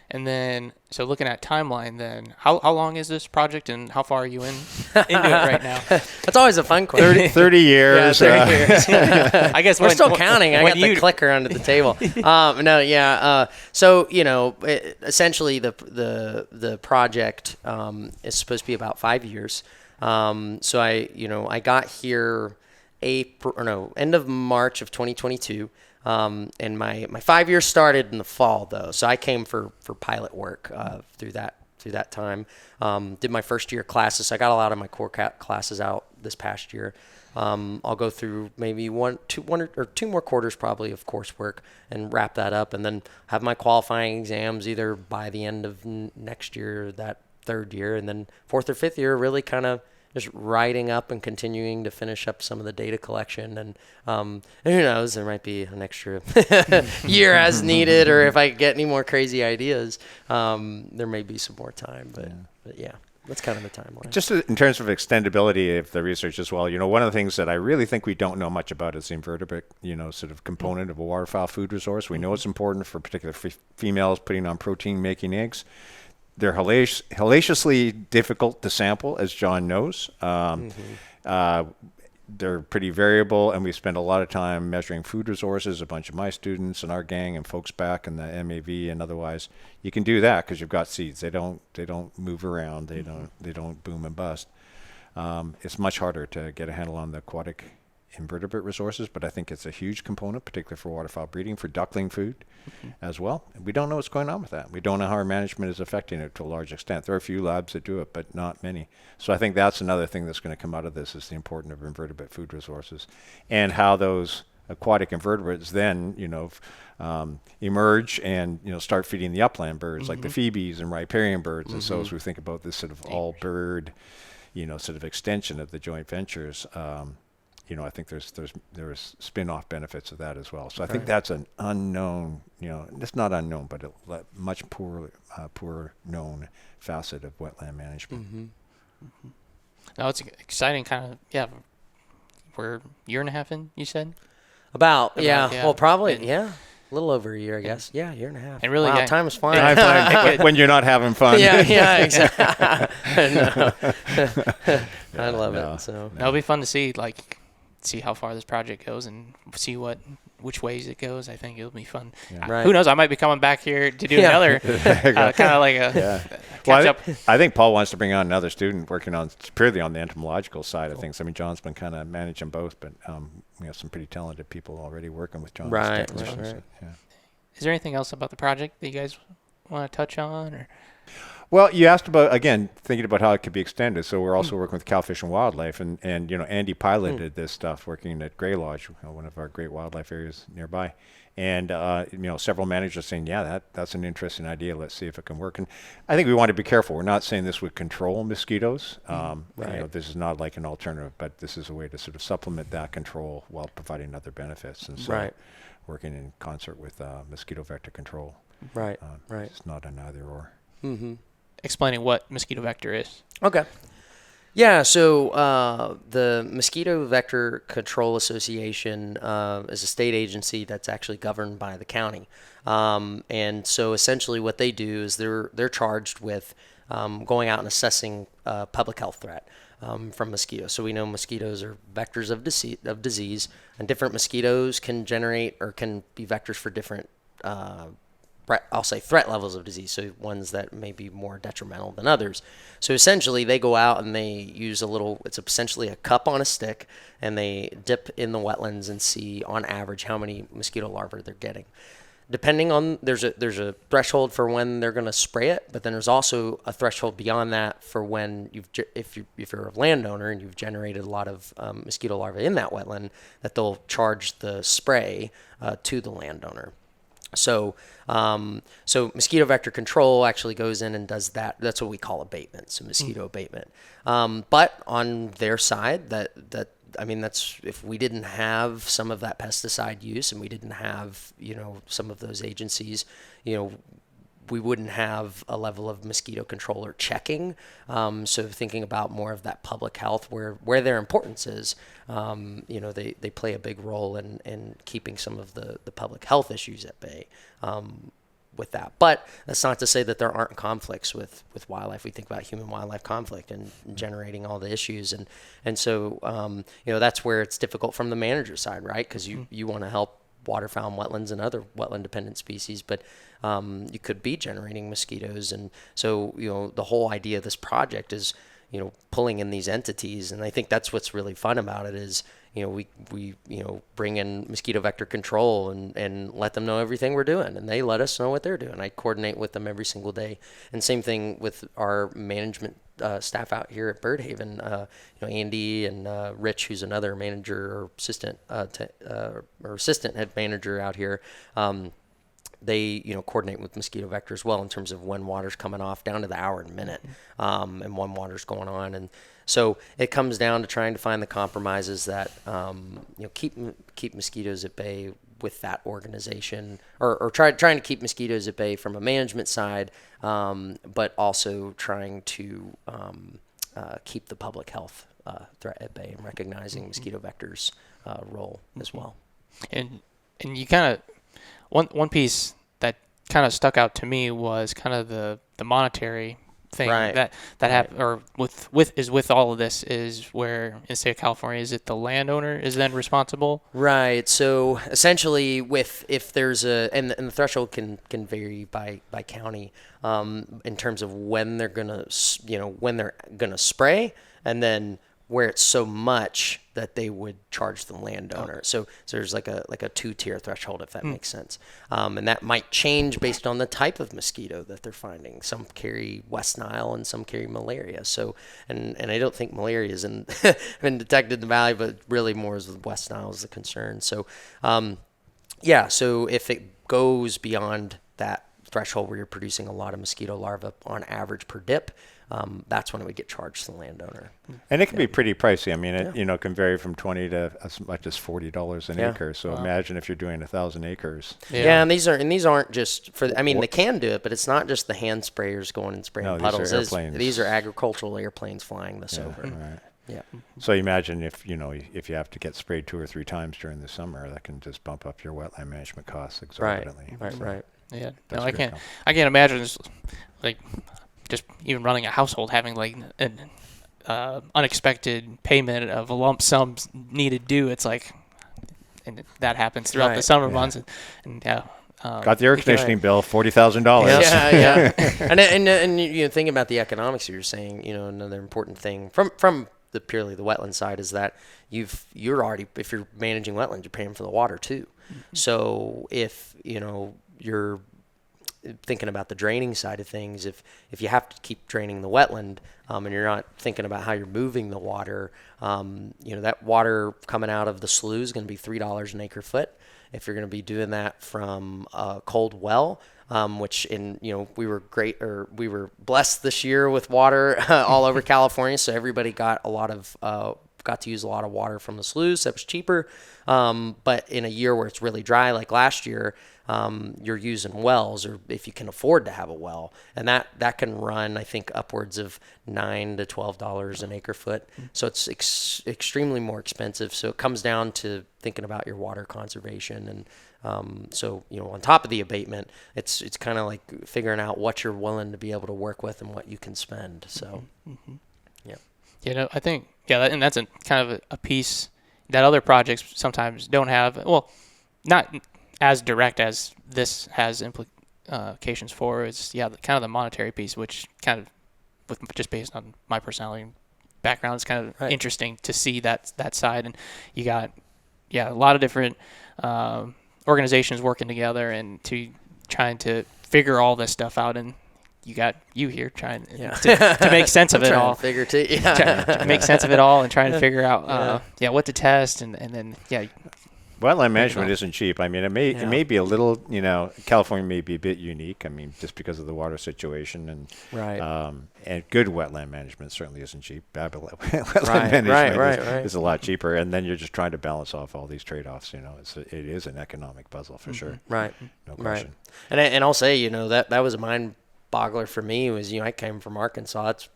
And then, so looking at timeline, then how long is this project, and how far are you into it right now? That's always a fun question. 30 years. Yeah, 30 years. I guess we're still counting. I got the clicker under the table. So essentially the project is supposed to be about 5 years. So I got here end of March of 2022. And my 5 years started in the fall, though. So I came for pilot work through that time. Did my first year classes. So I got a lot of my core classes out this past year. I'll go through maybe one or two more quarters probably of coursework and wrap that up, and then have my qualifying exams either by the end of next year or that third year, and then fourth or fifth year really kind of just writing up and continuing to finish up some of the data collection. And who knows, there might be an extra year as needed, or if I get any more crazy ideas, there may be some more time. But yeah. That's kind of the timeline. Just in terms of extendability of the research as well, one of the things that I really think we don't know much about is the invertebrate, sort of component of a waterfowl food resource. We know it's important for particular females putting on protein, making eggs. They're hellaciously difficult to sample, as John knows. They're pretty variable, and we spend a lot of time measuring food resources. A bunch of my students and our gang and folks back in the MAV and otherwise, you can do that because you've got seeds. They don't move around. They don't boom and bust. It's much harder to get a handle on the aquatic invertebrate resources, but I think it's a huge component, particularly for waterfowl breeding, for duckling food as well. And we don't know what's going on with that. We don't know how our management is affecting it to a large extent. There are a few labs that do it, but not many. So I think that's another thing that's going to come out of this is the importance of invertebrate food resources and how those aquatic invertebrates then, emerge and, start feeding the upland birds like the phoebes and riparian birds. And so as we think about this sort of all bird, sort of extension of the joint ventures, I think there's spin-off benefits of that as well. So I think that's an unknown, it's not unknown, but a much poor known facet of wetland management. No, it's exciting we're a year and a half in, you said? About. Well, probably, a little over a year, I guess. Yeah, year and a half. And really, wow, time is flying. Time flies when you're not having fun. Yeah, exactly. I love it. So it'll be fun to see how far this project goes and see which ways it goes. I think it'll be fun. Right. Who knows? I might be coming back here to do another kind of like a catch up. I think Paul wants to bring on another student working on purely on the entomological side of things. I mean, John's been kind of managing both, but we have some pretty talented people already working with John. Right. So, yeah. Is there anything else about the project that you guys want to touch on? Or? Well, you asked about, again, thinking about how it could be extended. So we're also working with Cal Fish and Wildlife. And Andy piloted this stuff working at Grey Lodge, one of our great wildlife areas nearby. And, several managers saying, that's an interesting idea. Let's see if it can work. And I think we want to be careful. We're not saying this would control mosquitoes. This is not like an alternative, but this is a way to sort of supplement that control while providing other benefits. And so working in concert with mosquito vector control. Right. It's not an either or. Explaining what mosquito vector is. Okay. Yeah, so the Mosquito Vector Control Association is a state agency that's actually governed by the county. And so essentially what they do is they're charged with going out and assessing public health threat from mosquitoes. So we know mosquitoes are vectors of disease, and different mosquitoes can generate or can be vectors for different I'll say threat levels of disease, so ones that may be more detrimental than others. So essentially they go out and they use it's essentially a cup on a stick, and they dip in the wetlands and see on average how many mosquito larvae they're getting. Depending on, there's a threshold for when they're going to spray it, but then there's also a threshold beyond that for when if you're a landowner and you've generated a lot of mosquito larvae in that wetland, that they'll charge the spray to the landowner. So mosquito vector control actually goes in and does that. That's what we call abatement, so mosquito abatement. But on their side, that's if we didn't have some of that pesticide use and we didn't have, some of those agencies, we wouldn't have a level of mosquito control or checking. So thinking about more of that public health where their importance is, they play a big role in keeping some of the public health issues at bay with that. But that's not to say that there aren't conflicts with wildlife. We think about human-wildlife conflict and generating all the issues. And so, that's where it's difficult from the manager's side, right? Because you want to help waterfowl and wetlands and other wetland-dependent species, but you could be generating mosquitoes. And so, the whole idea of this project is, pulling in these entities. And I think that's what's really fun about it is, we bring in mosquito vector control and let them know everything we're doing, and they let us know what they're doing. I coordinate with them every single day. And same thing with our management staff out here at Birdhaven, Andy and Rich, who's another manager or assistant assistant head manager out here. They coordinate with mosquito vector as well in terms of when water's coming off down to the hour and minute, and when water's going on. And so it comes down to trying to find the compromises that keep mosquitoes at bay with that organization, or trying to keep mosquitoes at bay from a management side, but also trying to keep the public health threat at bay and recognizing mosquito vectors' role as well. And you kind of one piece that kind of stuck out to me was kind of the monetary thing that happened, or with all of this, is where in the state of California, is it the landowner is then responsible? Right. So essentially, if there's and the threshold can vary by county in terms of when they're gonna spray, and then where it's so much that they would charge the landowner. So there's like a 2-tier threshold, if that makes sense. And that might change based on the type of mosquito that they're finding. Some carry West Nile and some carry malaria. So, and I don't think malaria is been detected in the valley, but really more is with West Nile is the concern. So, so if it goes beyond that threshold where you're producing a lot of mosquito larvae on average per dip, that's when it would get charged to the landowner. And it can be pretty pricey. I mean, it can vary from $20 to as much as $40 an acre. So imagine if you're doing 1,000 acres. Yeah, and these aren't just for. I mean, they can do it, but it's not just the hand sprayers going and spraying puddles. These are airplanes. These are agricultural airplanes flying this over. Right. Yeah. So imagine if you have to get sprayed 2 or 3 times during the summer, that can just bump up your wetland management costs exorbitantly. Right. Yeah. No, I can't imagine this, like, just even running a household having like an unexpected payment of a lump sum needed due. It's like, and that happens throughout the summer months, and got the air conditioning bill, $40,000. Yeah. and thinking about the economics you're saying, another important thing from the purely the wetland side is that you're already, if you're managing wetlands, you're paying for the water too. Mm-hmm. So if you're thinking about the draining side of things, if you have to keep draining the wetland, and you're not thinking about how you're moving the water, that water coming out of the slough is going to be $3 an acre foot. If you're going to be doing that from a cold well, which we were blessed this year with water all over California, so everybody got to use a lot of water from the sloughs. That was cheaper. But in a year where it's really dry, like last year, you're using wells, or if you can afford to have a well, and that can run, I think, upwards of $9 to $12 an acre foot. So it's extremely more expensive. So it comes down to thinking about your water conservation, and on top of the abatement, it's kind of like figuring out what you're willing to be able to work with and what you can spend. So, I think and that's kind of a piece that other projects sometimes don't have. Well, not as direct as this has implications for. It's kind of the monetary piece, which kind of, just based on my personality and background, it's kind of interesting to see that side. And you got a lot of different organizations working together and trying to figure all this stuff out. And you got you here trying to make sense of it all. To make sense of it all and trying to figure out what to test and then Wetland management isn't cheap. I mean, it may be a little, California may be a bit unique. I mean, just because of the water situation and good wetland management certainly isn't cheap. Bad wetland management is a lot cheaper. And then you're just trying to balance off all these trade-offs. It is an economic puzzle for sure. Right. No question. And I'll say, that was a mind boggler for me. Was I came from Arkansas. It's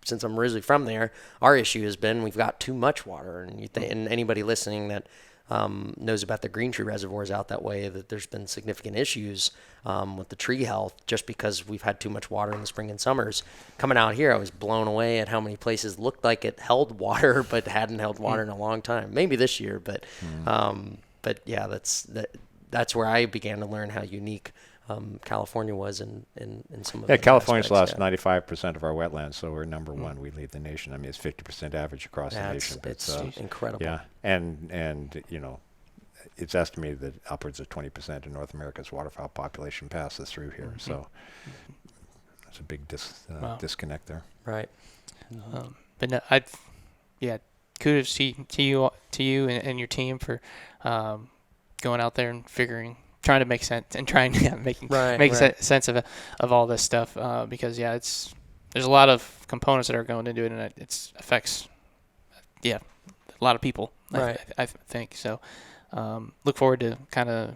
since I'm originally from there, our issue has been we've got too much water, and and anybody listening that knows about the green tree reservoirs out that way, that there's been significant issues with the tree health just because we've had too much water in the spring and summers. Coming out here, I was blown away at how many places looked like it held water but hadn't held water in a long time. Maybe this year, but that's where I began to learn how unique California was in some of the California's aspects, lost 95% of our wetlands, so we're number one. We lead the nation. I mean, it's 50% average across the nation. It's incredible. Yeah, and it's estimated that upwards of 20% of North America's waterfowl population passes through here. So there's a big disconnect there. Right. But no, kudos to you and your team for going out there and trying to make sense and trying to make sense of all this stuff, because there's a lot of components that are going into it, and it affects a lot of people. I think so. look forward to kind of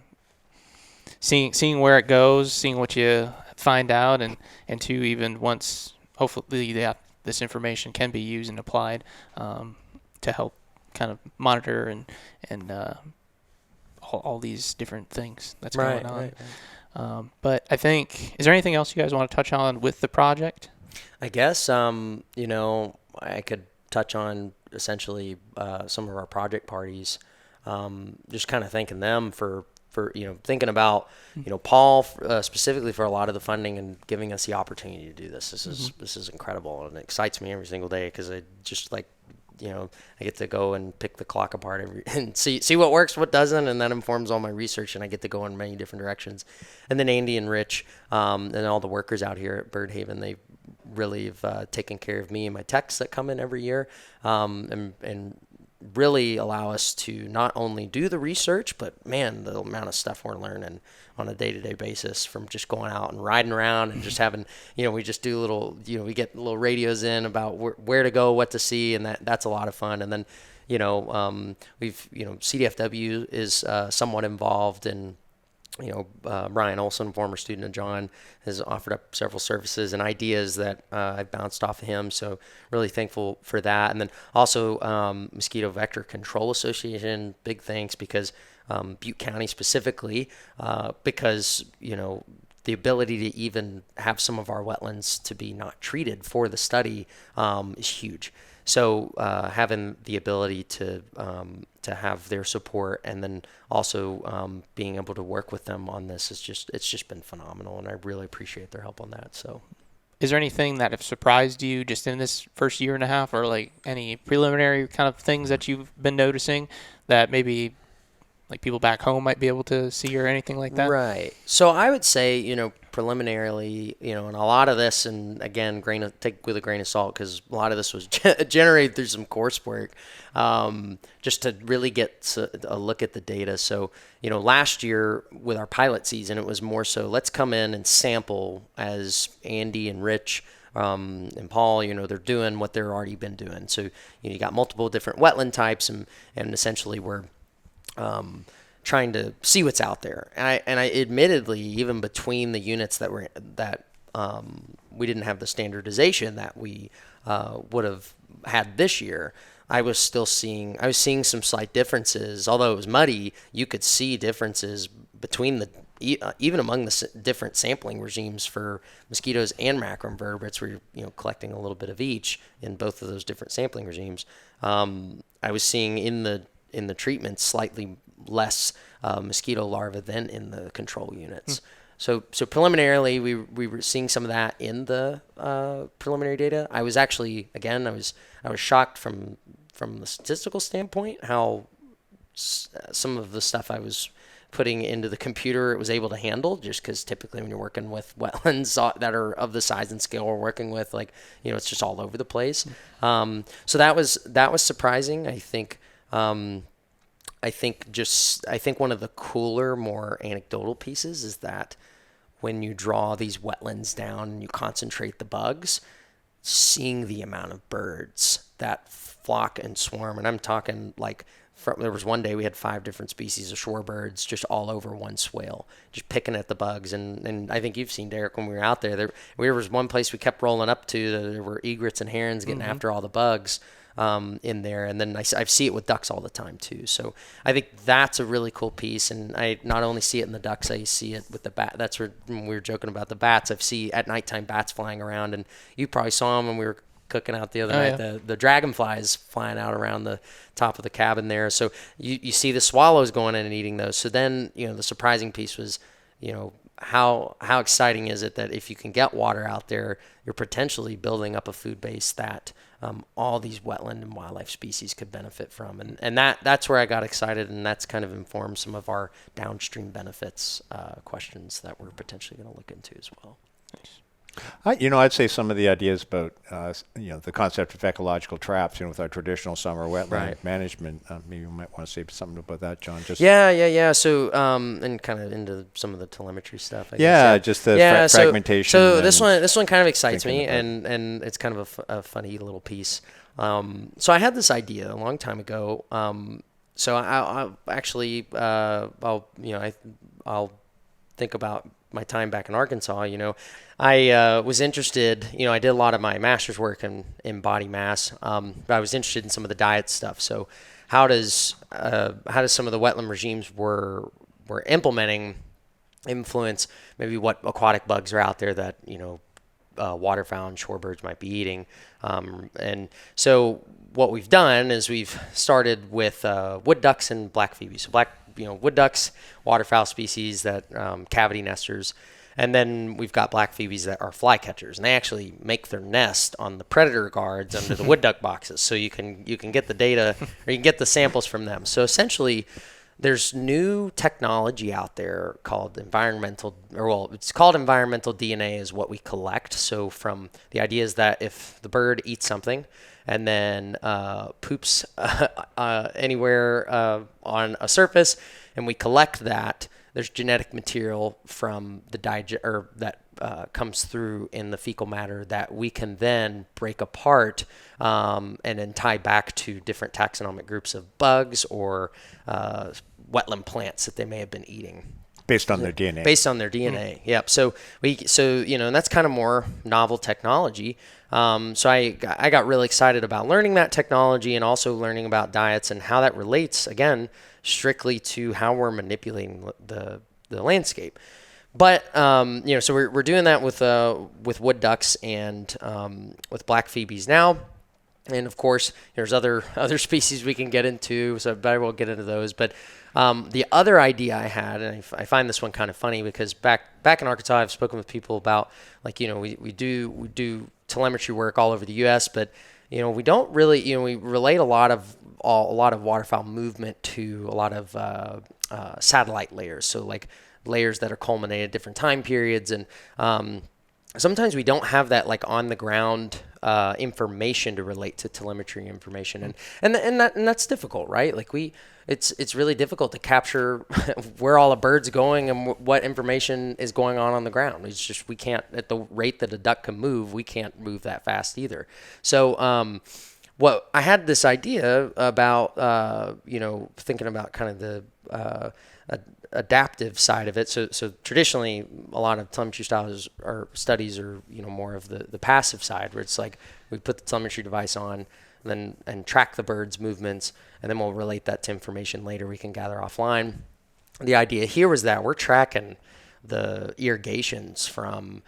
seeing where it goes, seeing what you find out, and two, even once hopefully this information can be used and applied to help kind of monitor and all these different things that's going on. Right. But I think, is there anything else you guys want to touch on with the project? I guess, I could touch on essentially some of our project parties, just kind of thanking them for thinking about, Paul specifically for a lot of the funding and giving us the opportunity to do this. This is incredible, and it excites me every single day because I just I get to go and pick the clock apart and see what works, what doesn't, and that informs all my research, and I get to go in many different directions. And then Andy and Rich and all the workers out here at Bird Haven, they really have taken care of me and my techs that come in every year, and really allow us to not only do the research, but man, the amount of stuff we're learning on a day-to-day basis from just going out and riding around and just having, we just do little, we get little radios in about where to go, what to see, and that's a lot of fun. And then, we've, CDFW is somewhat involved in, Brian Olson, former student of John, has offered up several services and ideas that I've bounced off of him. So really thankful for that. And then also Mosquito Vector Control Association, big thanks, because Butte County specifically, because, the ability to even have some of our wetlands to be not treated for the study is huge. So having the ability to have their support, and then also being able to work with them on this it's just been phenomenal, and I really appreciate their help on that. So, is there anything that have surprised you just in this first year and a half, or like any preliminary kind of things that you've been noticing that maybe like people back home might be able to see, or anything like that? Right. So I would say, preliminarily, and a lot of this, and again, take with a grain of salt, because a lot of this was generated through some coursework, just to really get a look at the data. So, last year with our pilot season, it was more so let's come in and sample as Andy and Rich and Paul, they're doing what they've already been doing. So, you got multiple different wetland types, and essentially we're trying to see what's out there. And I admittedly, even between the units that we didn't have the standardization that we would have had this year, I was seeing some slight differences. Although it was muddy, you could see differences between even among the different sampling regimes for mosquitoes and macroinvertebrates, where you're collecting a little bit of each in both of those different sampling regimes. I was seeing in the treatment slightly less mosquito larvae than in the control units. So preliminarily, we were seeing some of that in the preliminary data. I was actually, again, I was shocked from the statistical standpoint how some of the stuff I was putting into the computer it was able to handle, just because typically when you're working with wetlands that are of the size and scale we're working with, it's just all over the place. So that was surprising. I think one of the cooler, more anecdotal pieces is that when you draw these wetlands down and you concentrate the bugs, seeing the amount of birds that flock and swarm, and I'm talking there was one day we had 5 different species of shorebirds just all over one swale, just picking at the bugs. And I think you've seen, Derek, when we were out there was one place we kept rolling up to, there were egrets and herons getting after all the bugs in there. And then I see it with ducks all the time too. So I think that's a really cool piece. And I not only see it in the ducks, I see it with the bat. That's where, when we were joking about the bats, I see at nighttime bats flying around, and you probably saw them when we were cooking out the other night. Yeah. The dragonflies flying out around the top of the cabin there. So you see the swallows going in and eating those. So then, the surprising piece was, how exciting is it that if you can get water out there, you're potentially building up a food base that all these wetland and wildlife species could benefit from. And that's where I got excited, and that's kind of informed some of our downstream benefits questions that we're potentially going to look into as well. Nice. I'd say some of the ideas about, the concept of ecological traps, with our traditional summer wetland management. Maybe you might want to say something about that, John. Yeah. So, and kind of into some of the telemetry stuff. I guess. Just the fragmentation. So this one kind of excites me, and it's kind of a funny little piece. So I had this idea a long time ago, So I'll actually, I'll think about my time back in Arkansas. I was interested. I did a lot of my master's work in body mass, but I was interested in some of the diet stuff. So how does some of the wetland regimes we're implementing influence maybe what aquatic bugs are out there that waterfowl and shorebirds might be eating, and so what we've done is we've started with wood ducks and black phoebes. So wood ducks, waterfowl species that cavity nesters, and then we've got black phoebes that are flycatchers, and they actually make their nest on the predator guards under the wood duck boxes. So you can get the data or you can get the samples from them. So essentially, there's new technology out there called environmental DNA is what we collect. So from the idea is that if the bird eats something and then poops anywhere on a surface, and we collect that, there's genetic material from the that comes through in the fecal matter that we can then break apart and then tie back to different taxonomic groups of bugs or wetland plants that they may have been eating. Based on their DNA. Based on their DNA, yep. So and that's kind of more novel technology. So I got really excited about learning that technology and also learning about diets and how that relates, again, strictly to how we're manipulating the landscape. But so we're doing that with wood ducks and with black phoebes now. And of course, there's other species we can get into, but I won't get into those. But the other idea I had, and I find this one kind of funny because back in Arkansas, I've spoken with people about we do telemetry work all over the U.S., but we don't really we relate a lot of waterfowl movement to a lot of satellite layers. So like layers that are culminated at different time periods, and sometimes we don't have that like on the ground information to relate to telemetry information, and that's difficult, right? Like it's really difficult to capture where all a bird's going and what information is going on the ground. It's just we can't, at the rate that a duck can move, we can't move that fast either. So what I had this idea about thinking about kind of the adaptive side of it. So traditionally, a lot of telemetry styles or studies are more of the passive side, where it's like we put the telemetry device on and track the bird's movements, and then we'll relate that to information later we can gather offline. The idea here was that we're tracking the irrigations from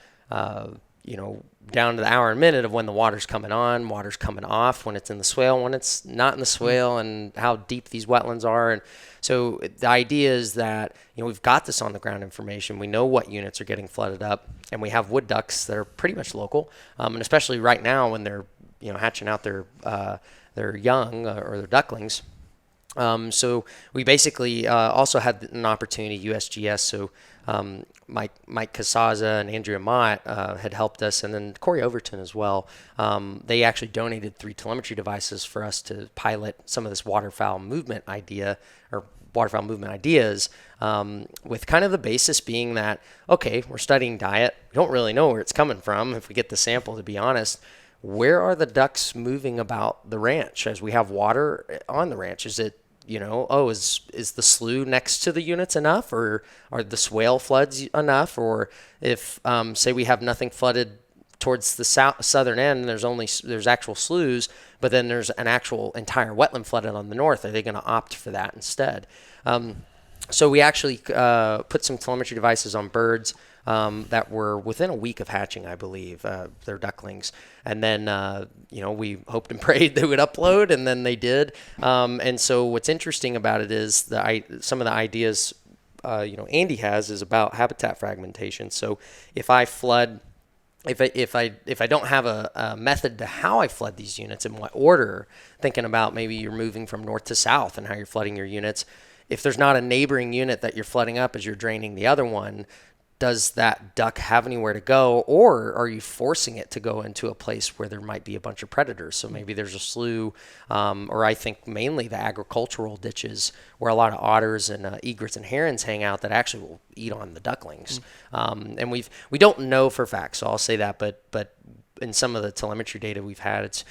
down to the hour and minute of when the water's coming on, water's coming off, when it's in the swale, when it's not in the swale, and how deep these wetlands are. And so the idea is that we've got this on the ground information. We know what units are getting flooded up, and we have wood ducks that are pretty much local, and especially right now when they're hatching out their young or their ducklings. So we basically also had an opportunity, USGS. So Mike Casaza and Andrea Mott had helped us, and then Corey Overton as well. They actually donated 3 telemetry devices for us to pilot some of this waterfowl movement idea, or waterfowl movement ideas, with kind of the basis being that, okay, we're studying diet. We don't really know where it's coming from if we get the sample, to be honest. Where are the ducks moving about the ranch as we have water on the ranch? Is it is the slough next to the units enough, or are the swale floods enough? Or if, say we have nothing flooded towards the southern end, there's actual sloughs, but then there's an actual entire wetland flooded on the north, are they going to opt for that instead? So we actually put some telemetry devices on birds that were within a week of hatching, I believe, their ducklings. And then, we hoped and prayed they would upload, and then they did. And so what's interesting about it is some of the ideas, Andy has is about habitat fragmentation. So if I flood, if I don't have a method to how I flood these units, in what order, thinking about maybe you're moving from north to south and how you're flooding your units, if there's not a neighboring unit that you're flooding up as you're draining the other one, does that duck have anywhere to go, or are you forcing it to go into a place where there might be a bunch of predators? So maybe there's a slough, or I think mainly the agricultural ditches where a lot of otters and egrets and herons hang out that actually will eat on the ducklings. And we don't know for fact, so I'll say that, but in some of the telemetry data we've had, it's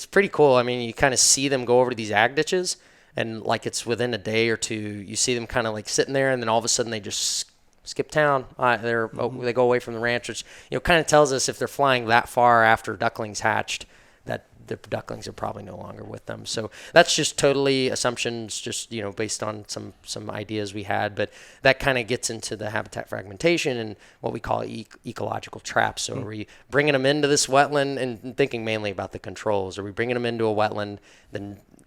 pretty cool. I mean, you kind of see them go over to these ag ditches, and like it's within a day or two, you see them kind of like sitting there, and then all of a sudden they just skip town. They go away from the ranch, which kind of tells us if they're flying that far after ducklings hatched, that the ducklings are probably no longer with them. So that's just totally assumptions, just based on some ideas we had. But that kind of gets into the habitat fragmentation and what we call ecological traps. So are we bringing them into this wetland and thinking mainly about the controls? Are we bringing them into a wetland,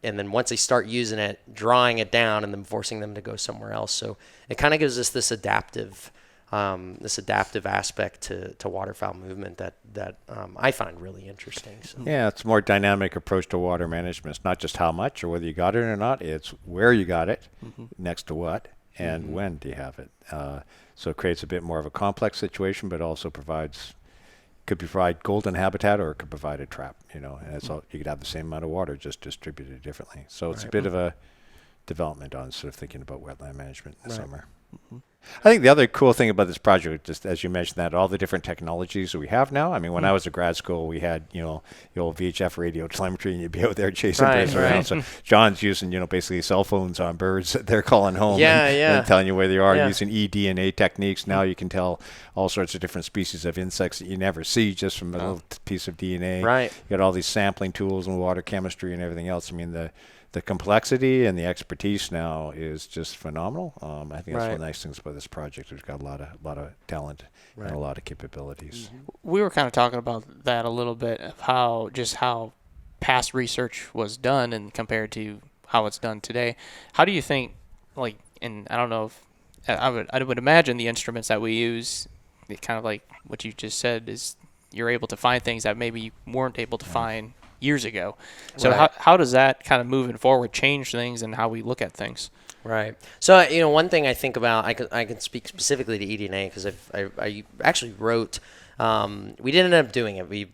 and then once they start using it, drawing it down and then forcing them to go somewhere else? So it kind of gives us this adaptive aspect to waterfowl movement that I find really interesting. So. Yeah, it's a more dynamic approach to water management. It's not just how much or whether you got it or not. It's where you got it, next to what, and when do you have it. So it creates a bit more of a complex situation, but also could provide golden habitat, or it could provide a trap. And it's all, you could have the same amount of water, just distributed differently. So it's a bit of a development on sort of thinking about wetland management in the summer. I think the other cool thing about this project, just as you mentioned, that all the different technologies that we have now. I mean, when I was at grad school, we had, the old VHF radio telemetry, and you'd be out there chasing birds around. So John's using, basically cell phones on birds that they're calling home and telling you where they are, using eDNA techniques. Now you can tell all sorts of different species of insects that you never see just from a little piece of DNA. Right. You got all these sampling tools and water chemistry and everything else. I mean, the complexity and the expertise now is just phenomenal. I think that's one of the nice things about this project. We've got a lot of talent and a lot of capabilities. We were kind of talking about that a little bit, of how past research was done and compared to how it's done today. How do you think, and I don't know if I would imagine the instruments that we use, kind of like what you just said, is you're able to find things that maybe you weren't able to find years ago. So how does that kind of moving forward change things and how we look at things? Right. So one thing I think about, I can speak specifically to eDNA because I actually wrote. We didn't end up doing it. We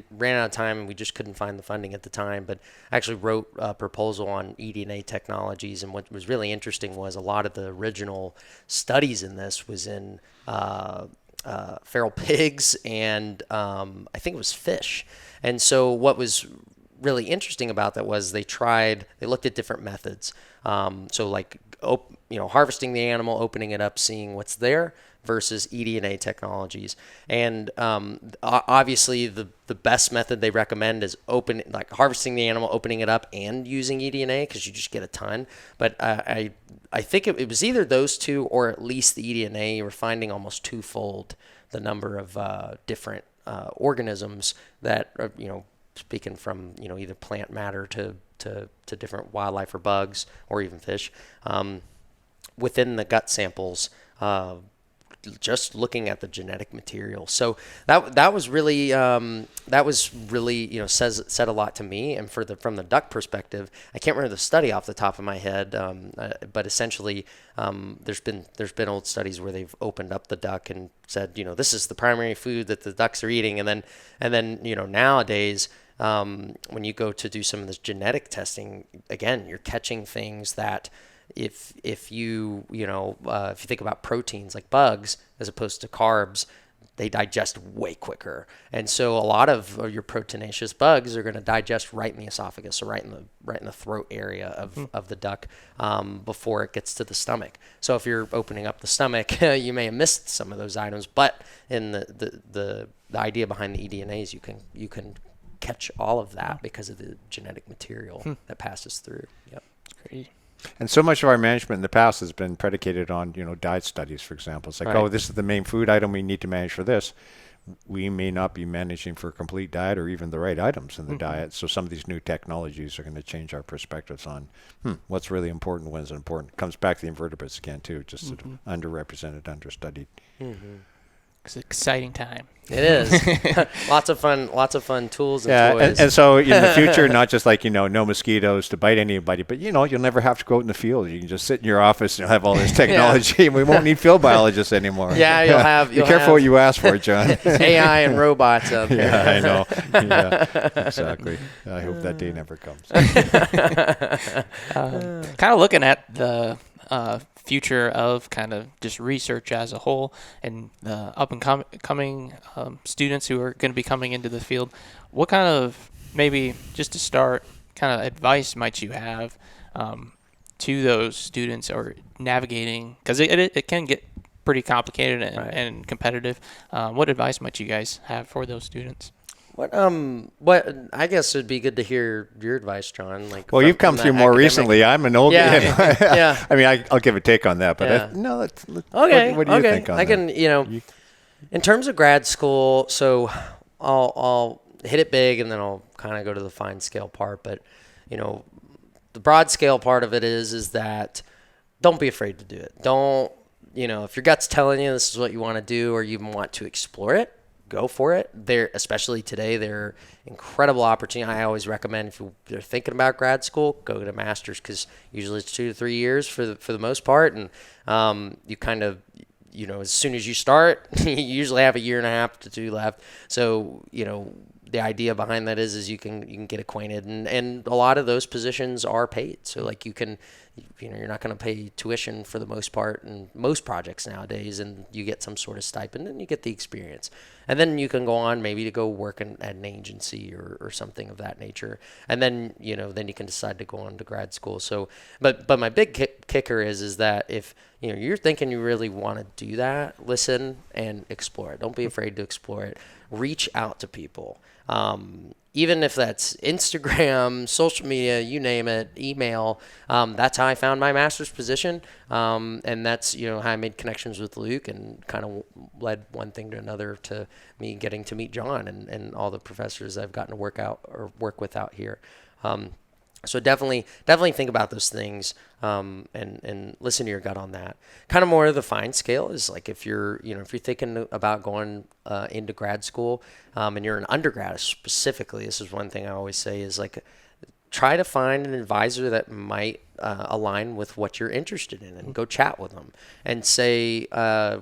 ran out of time and we just couldn't find the funding at the time. But I actually wrote a proposal on eDNA technologies, and what was really interesting was a lot of the original studies in this was in feral pigs and I think it was fish. And so what was really interesting about that was they looked at different methods. So like, harvesting the animal, opening it up, seeing what's there versus eDNA technologies. And obviously the best method they recommend is harvesting the animal, opening it up, and using eDNA because you just get a ton. But I think it was either those two or at least the eDNA. You were finding almost twofold the number of different organisms that are, speaking from, either plant matter to different wildlife or bugs or even fish, within the gut samples, just looking at the genetic material. So that was really said a lot to me. And from the duck perspective, I can't remember the study off the top of my head, but essentially there's been old studies where they've opened up the duck and said, this is the primary food that the ducks are eating, and then nowadays, when you go to do some of this genetic testing, again, you're catching things that if you think about proteins like bugs as opposed to carbs, they digest way quicker. And so a lot of your proteinaceous bugs are going to digest right in the esophagus or right in the throat area of the duck before it gets to the stomach. So if you're opening up the stomach, you may have missed some of those items. But in the idea behind the eDNAs, you can catch all of that because of the genetic material that passes through. Yep. That's crazy. And so much of our management in the past has been predicated on, diet studies, for example. It's like, this is the main food item we need to manage for this. We may not be managing for a complete diet or even the right items in the diet. So some of these new technologies are going to change our perspectives on what's really important, when is important. It comes back to the invertebrates again, too, just sort of underrepresented, understudied. It's an exciting time. It is. Lots of fun tools and toys. And so in the future, not just like, no mosquitoes to bite anybody, but, you'll never have to go out in the field. You can just sit in your office and have all this technology, and we won't need field biologists anymore. Yeah, Be careful what you ask for, John. AI and robots out there. Yeah, I know. Yeah, exactly. I hope that day never comes. Kind of looking at the future of kind of just research as a whole and the up and coming students who are going to be coming into the field, what kind of, maybe just to start, kind of advice might you have to those students or navigating, because it can get pretty complicated and competitive. What advice might you guys have for those students? What I guess it'd be good to hear your advice, John. Like, well, you've come through more recently. I'm an old yeah, man. yeah. I mean, I'll give a take on that, but Yeah. Okay. What do you think on I that? can, in terms of grad school, so I'll hit it big and then I'll kind of go to the fine scale part. But, the broad scale part of it is that don't be afraid to do it. Don't, if your gut's telling you this is what you want to do or you want to explore it, go for it. Especially today, there are incredible opportunities. I always recommend if you're thinking about grad school, go get a master's, because usually it's 2 to 3 years for the most part, and you kind of, as soon as you start, you usually have a year and a half to 2 left. So the idea behind that is you can get acquainted, and a lot of those positions are paid. So like you can, you're not going to pay tuition for the most part in most projects nowadays, and you get some sort of stipend and you get the experience. And then you can go on maybe to go work at an agency or something of that nature. And then, then you can decide to go on to grad school. So, but my big kicker is that if, you're thinking you really want to do that, listen and explore it. Don't be afraid to explore it. Reach out to people. Even if that's Instagram, social media, you name it, email. That's how I found my master's position. And that's, how I made connections with Luke and kind of led one thing to another to me getting to meet John and all the professors I've gotten to work with out here. So definitely think about those things, and listen to your gut on that. Kind of more of the fine scale is like if you're thinking about going into grad school, and you're an undergrad specifically, this is one thing I always say is like, try to find an advisor that might align with what you're interested in, and go chat with them and say,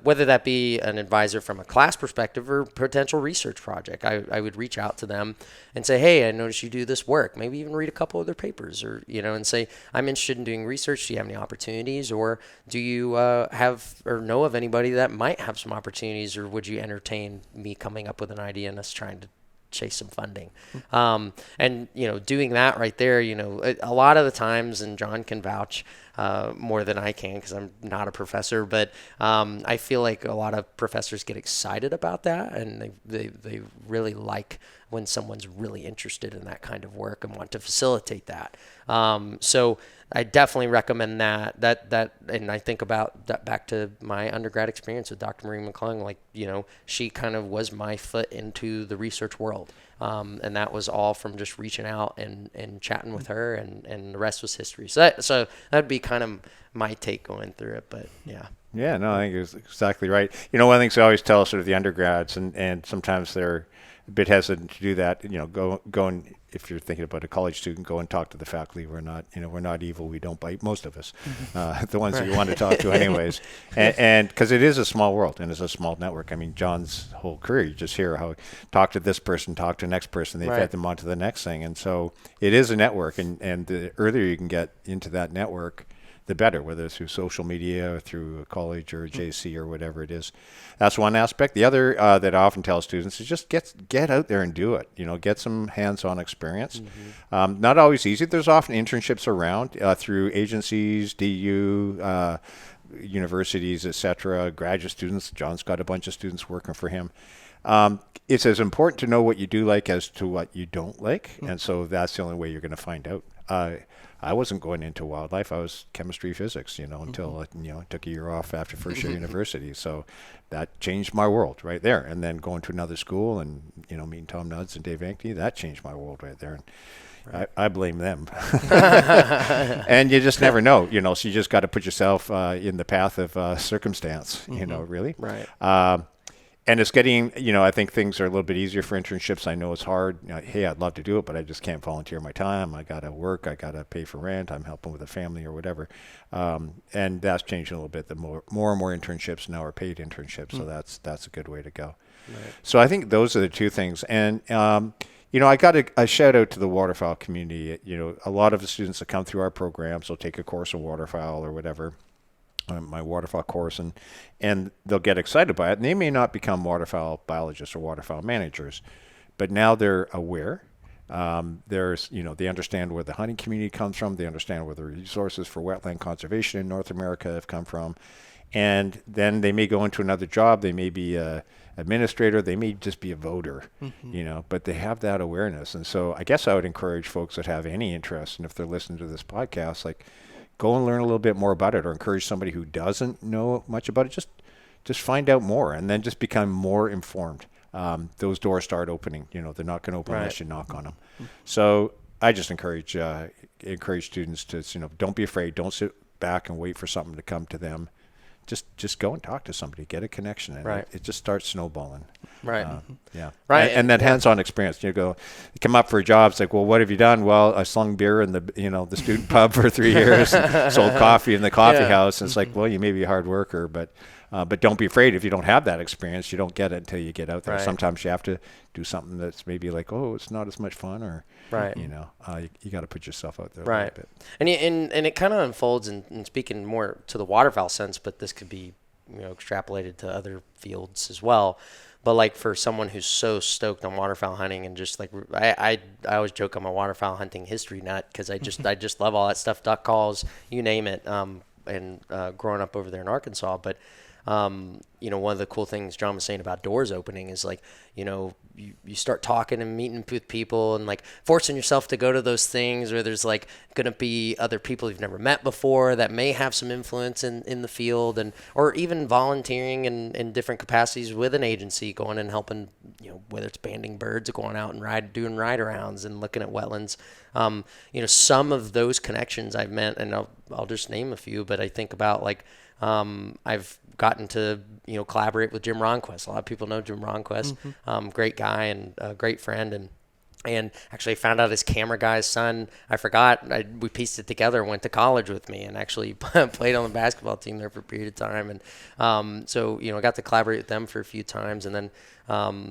whether that be an advisor from a class perspective or potential research project, I would reach out to them and say, hey, I noticed you do this work, maybe even read a couple of their papers, or, and say, I'm interested in doing research. Do you have any opportunities, or do you have or know of anybody that might have some opportunities, or would you entertain me coming up with an idea and us trying to chase some funding? And doing that right there, a lot of the times, and John can vouch more than I can because I'm not a professor, but I feel like a lot of professors get excited about that, and they really like when someone's really interested in that kind of work and want to facilitate that. So I definitely recommend that, and I think about that back to my undergrad experience with Dr. Marie McClung. Like, she kind of was my foot into the research world. And that was all from just reaching out and chatting with her, and the rest was history. So that'd be kind of my take going through it, but yeah. Yeah, no, I think it's exactly right. One of the things I always tell sort of the undergrads, and sometimes they're a bit hesitant to do that, go and, if you're thinking about a college student, go and talk to the faculty. We're not evil. We don't bite, most of us, the ones that you want to talk to anyways. And because it is a small world and it's a small network. I mean, John's whole career, you just hear how talk to this person, talk to the next person, they fed them on to the next thing. And so it is a network, and the earlier you can get into that network, the better, whether it's through social media or through a college or a JC or whatever it is. That's one aspect. The other that I often tell students is just get out there and do it. Get some hands-on experience. Mm-hmm. Not always easy. There's often internships around through agencies, DU, universities, etc., graduate students. John's got a bunch of students working for him. It's as important to know what you do like as to what you don't like, and so that's the only way you're going to find out. I wasn't going into wildlife. I was chemistry, physics, until I took a year off after first year university. So that changed my world right there. And then going to another school and meeting Tom Nuds and Dave Ankney, that changed my world right there. And I blame them. And you just never know, So you just got to put yourself in the path of circumstance, really. Right. And it's getting, I think things are a little bit easier for internships. I know it's hard. Hey, I'd love to do it, but I just can't volunteer my time. I got to work. I got to pay for rent. I'm helping with a family or whatever. And that's changing a little bit. The more and more internships now are paid internships. So that's a good way to go. Right. So I think those are the two things. And, I got a shout out to the waterfowl community. A lot of the students that come through our programs will take a course of waterfowl or whatever. My waterfowl course, and they'll get excited by it, and they may not become waterfowl biologists or waterfowl managers, but now they're aware, There's, they understand where the hunting community comes from. They understand where the resources for wetland conservation in North America have come from. And then they may go into another job. They may be a administrator. They may just be a voter, but they have that awareness. And so I guess I would encourage folks that have any interest, and if they're listening to this podcast, like, go and learn a little bit more about it, or encourage somebody who doesn't know much about it. Just find out more, and then just become more informed. Those doors start opening. They're not going to open unless you knock on them. So I just encourage students to, don't be afraid. Don't sit back and wait for something to come to them. Just go and talk to somebody, get a connection, and it just starts snowballing. Right. Yeah. Right. And that hands-on experience. You come up for a job. It's like, well, what have you done? Well, I slung beer in the student pub for 3 years, and sold coffee in the coffee house. And it's like, well, you may be a hard worker, but don't be afraid. If you don't have that experience, you don't get it until you get out there. Right. Sometimes you have to do something that's maybe like, oh, it's not as much fun, or you got to put yourself out there a little bit. And it kind of unfolds, and speaking more to the waterfowl sense, but this could be extrapolated to other fields as well. But like for someone who's so stoked on waterfowl hunting, and just like I always joke I'm a waterfowl hunting history nut, because I just love all that stuff, duck calls, you name it. And growing up over there in Arkansas, but one of the cool things John was saying about doors opening is like, you start talking and meeting with people, and like forcing yourself to go to those things where there's like going to be other people you've never met before that may have some influence in the field, or even volunteering in different capacities with an agency, going and helping, whether it's banding birds or going out and doing ride-arounds and looking at wetlands. Some of those connections I've met, and I'll just name a few, but I think about like, I've gotten to, collaborate with Jim Ronquist. A lot of people know Jim Ronquist, great guy and a great friend. And actually found out his camera guy's son, I forgot, we pieced it together, went to college with me and actually played on the basketball team there for a period of time. And so, I got to collaborate with them for a few times. And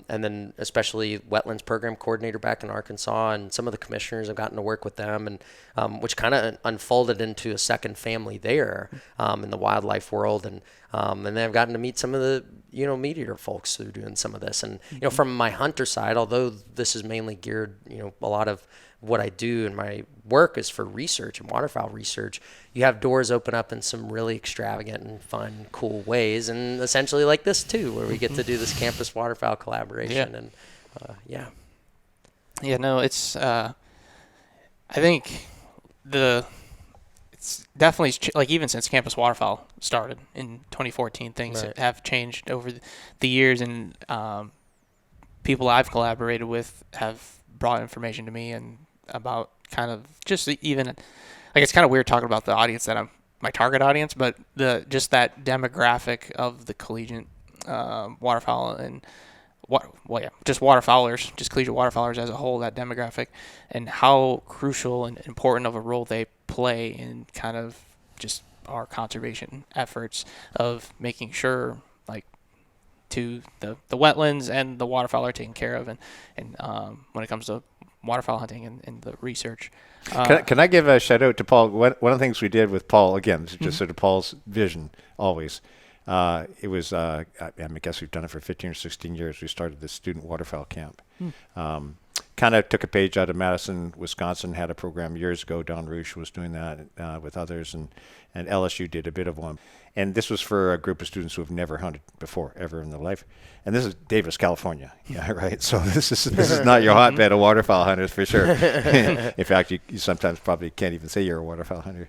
then especially wetlands program coordinator back in Arkansas, and some of the commissioners, I've gotten to work with them, and which kind of unfolded into a second family there in the wildlife world. And then I've gotten to meet some of the, meat eater folks who are doing some of this. And, from my hunter side, although this is mainly geared, a lot of what I do in my work is for research and waterfowl research, you have doors open up in some really extravagant and fun, cool ways. And essentially like this too, where we get to do this campus waterfowl collaboration. And it's, I think it's definitely like, even since campus waterfowl started in 2014, things have changed over the years, and people I've collaborated with have brought information to me and about kind of just even like, it's kind of weird talking about the audience that I'm my target audience, but just that demographic of the collegiate waterfowl and just waterfowlers, just collegiate waterfowlers as a whole, that demographic, and how crucial and important of a role they play in kind of just our conservation efforts of making sure like to the wetlands and the waterfowl are taken care of, and when it comes to waterfowl hunting and the research. Can I give a shout out to Paul? One of the things we did with Paul, again, this is just sort of Paul's vision always. It was, I guess we've done it for 15 or 16 years. We started this student waterfowl camp. Kind of took a page out of Madison, Wisconsin, had a program years ago. Don Rouge was doing that with others, and LSU did a bit of one. And this was for a group of students who have never hunted before, ever in their life. And this is Davis, California. Yeah, right? So this is not your hotbed of waterfowl hunters for sure. In fact, you sometimes probably can't even say you're a waterfowl hunter.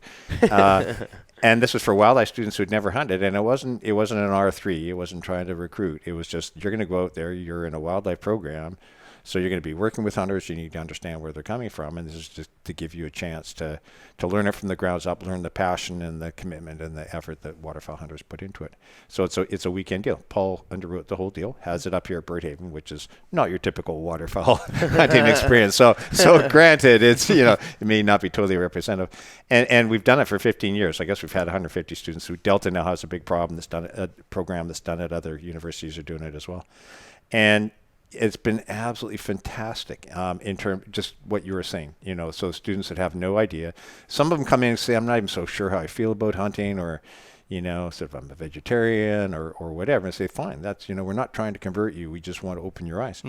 And this was for wildlife students who had never hunted, and it wasn't an R3. It wasn't trying to recruit. It was just, you're going to go out there. You're in a wildlife program, so you're going to be working with hunters. You need to understand where they're coming from, and this is just to give you a chance to learn it from the grounds up, learn the passion and the commitment and the effort that waterfowl hunters put into it. So it's a weekend deal. Paul underwrote the whole deal, has it up here at Birdhaven, which is not your typical waterfowl hunting experience. So granted, it's it may not be totally representative, and we've done it for 15 years. I guess we've had 150 students. Who Delta now has a big problem that's done a program that's done it. Other universities are doing it as well, and it's been absolutely fantastic in terms just what you were saying, so students that have no idea, some of them come in and say, I'm not even so sure how I feel about hunting, or, sort of I'm a vegetarian or whatever, and say, fine, that's, we're not trying to convert you. We just want to open your eyes.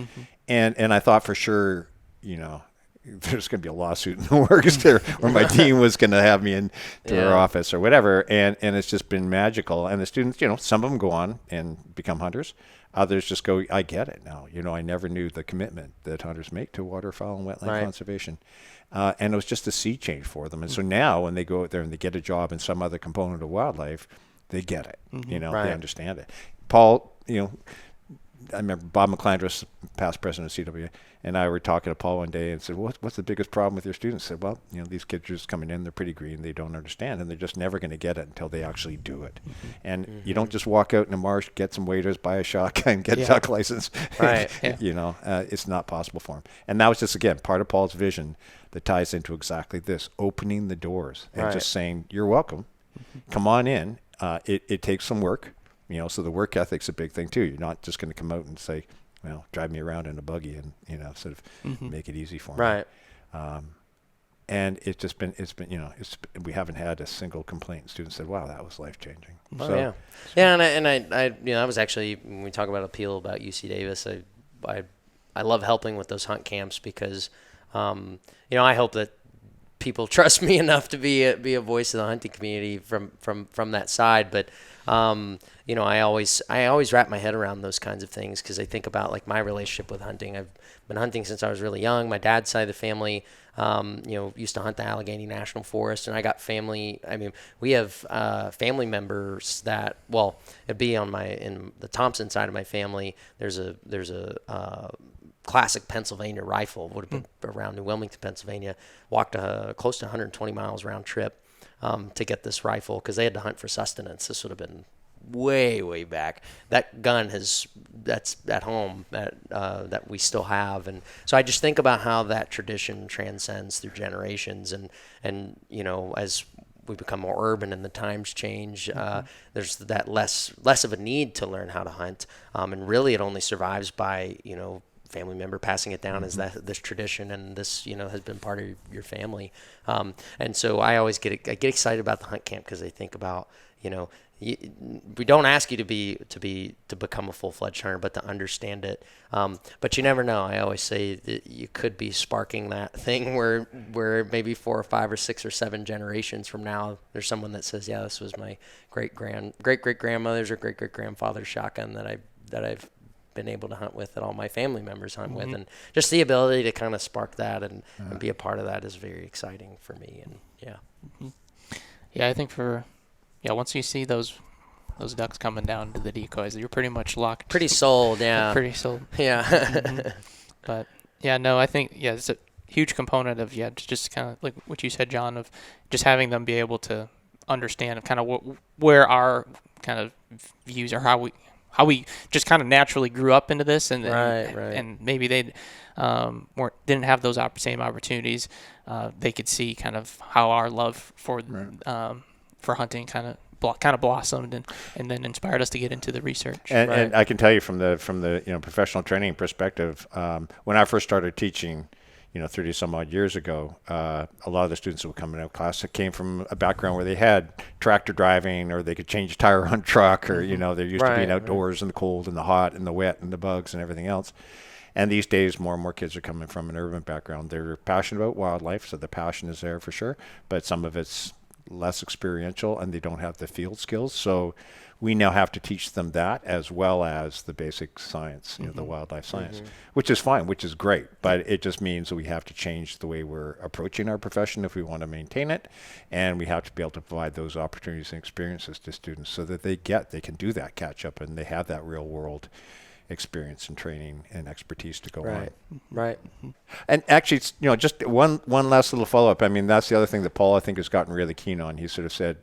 And I thought for sure, there's going to be a lawsuit in the works there, or my dean was going to have me into her office or whatever. And it's just been magical. And the students, some of them go on and become hunters. Others just go, I get it now. I never knew the commitment that hunters make to waterfowl and wetland conservation. And it was just a sea change for them. And so now when they go out there and they get a job in some other component of wildlife, they get it. They understand it. Paul, I remember Bob McClandress, past president of CWA, and I were talking to Paul one day and said, what's the biggest problem with your students? I said, well, these kids are just coming in, they're pretty green, they don't understand, and they're just never going to get it until they actually do it. And you don't just walk out in the marsh, get some waders, buy a shotgun, get a duck license. Right. It's not possible for them. And that was just, again, part of Paul's vision that ties into exactly this, opening the doors and just saying, you're welcome, come on in. It takes some work. So the work ethic's a big thing too. You're not just going to come out and say, well, drive me around in a buggy and, sort of make it easy for me. Right. And it's been, we haven't had a single complaint. Students said, wow, that was life changing. Oh, so, yeah. Yeah. And I was actually, when we talk about appeal about UC Davis, I love helping with those hunt camps because, I hope that people trust me enough to be a voice of the hunting community from that side. But, I always wrap my head around those kinds of things because I think about like my relationship with hunting. I've been hunting since I was really young. My dad's side of the family, used to hunt the Allegheny National Forest, and I got family. I mean, we have family members that, it'd be in the Thompson side of my family. There's a classic Pennsylvania rifle, would have been around New Wilmington, Pennsylvania. Walked close to 120 miles round trip to get this rifle because they had to hunt for sustenance. This would have been way back. That gun that's at home that we still have, and so I just think about how that tradition transcends through generations, and as we become more urban and the times change, there's that less of a need to learn how to hunt, and really it only survives by family member passing it down as this tradition, and this has been part of your family, and so I always get excited about the hunt camp because I think about we don't ask you to become a full-fledged hunter, but to understand it. But you never know. I always say that you could be sparking that thing where maybe 4 or 5 or 6 or 7 generations from now, there's someone that says, yeah, this was my great great grandmother's or great grandfather's shotgun that I've been able to hunt with, that all my family members hunt with, and just the ability to kind of spark that and be a part of that is very exciting for me. And I think once you see those ducks coming down to the decoys, you're pretty much locked. Pretty sold, yeah. Pretty sold. Yeah. But I think it's a huge component of just kind of like what you said, John, of just having them be able to understand kind of where our kind of views are, how we just kind of naturally grew up into this, and and maybe they didn't have those same opportunities. They could see kind of how our love for hunting kind of blossomed and then inspired us to get into the research. And I can tell you from the professional training perspective, when I first started teaching, 30 some odd years ago, a lot of the students that were coming out of class that came from a background where they had tractor driving, or they could change a tire on a truck, or they're used to being outdoors in the cold and the hot and the wet and the bugs and everything else. And these days, more and more kids are coming from an urban background. They're passionate about wildlife, so the passion is there for sure, but some of it's less experiential, and they don't have the field skills. So we now have to teach them that, as well as the basic science, the wildlife science, which is fine, which is great. But it just means that we have to change the way we're approaching our profession if we want to maintain it. And we have to be able to provide those opportunities and experiences to students so that they can do that catch up, and they have that real world experience and training and expertise to go on. Right. And actually, just one last little follow-up. I mean, that's the other thing that Paul, I think, has gotten really keen on. He sort of said,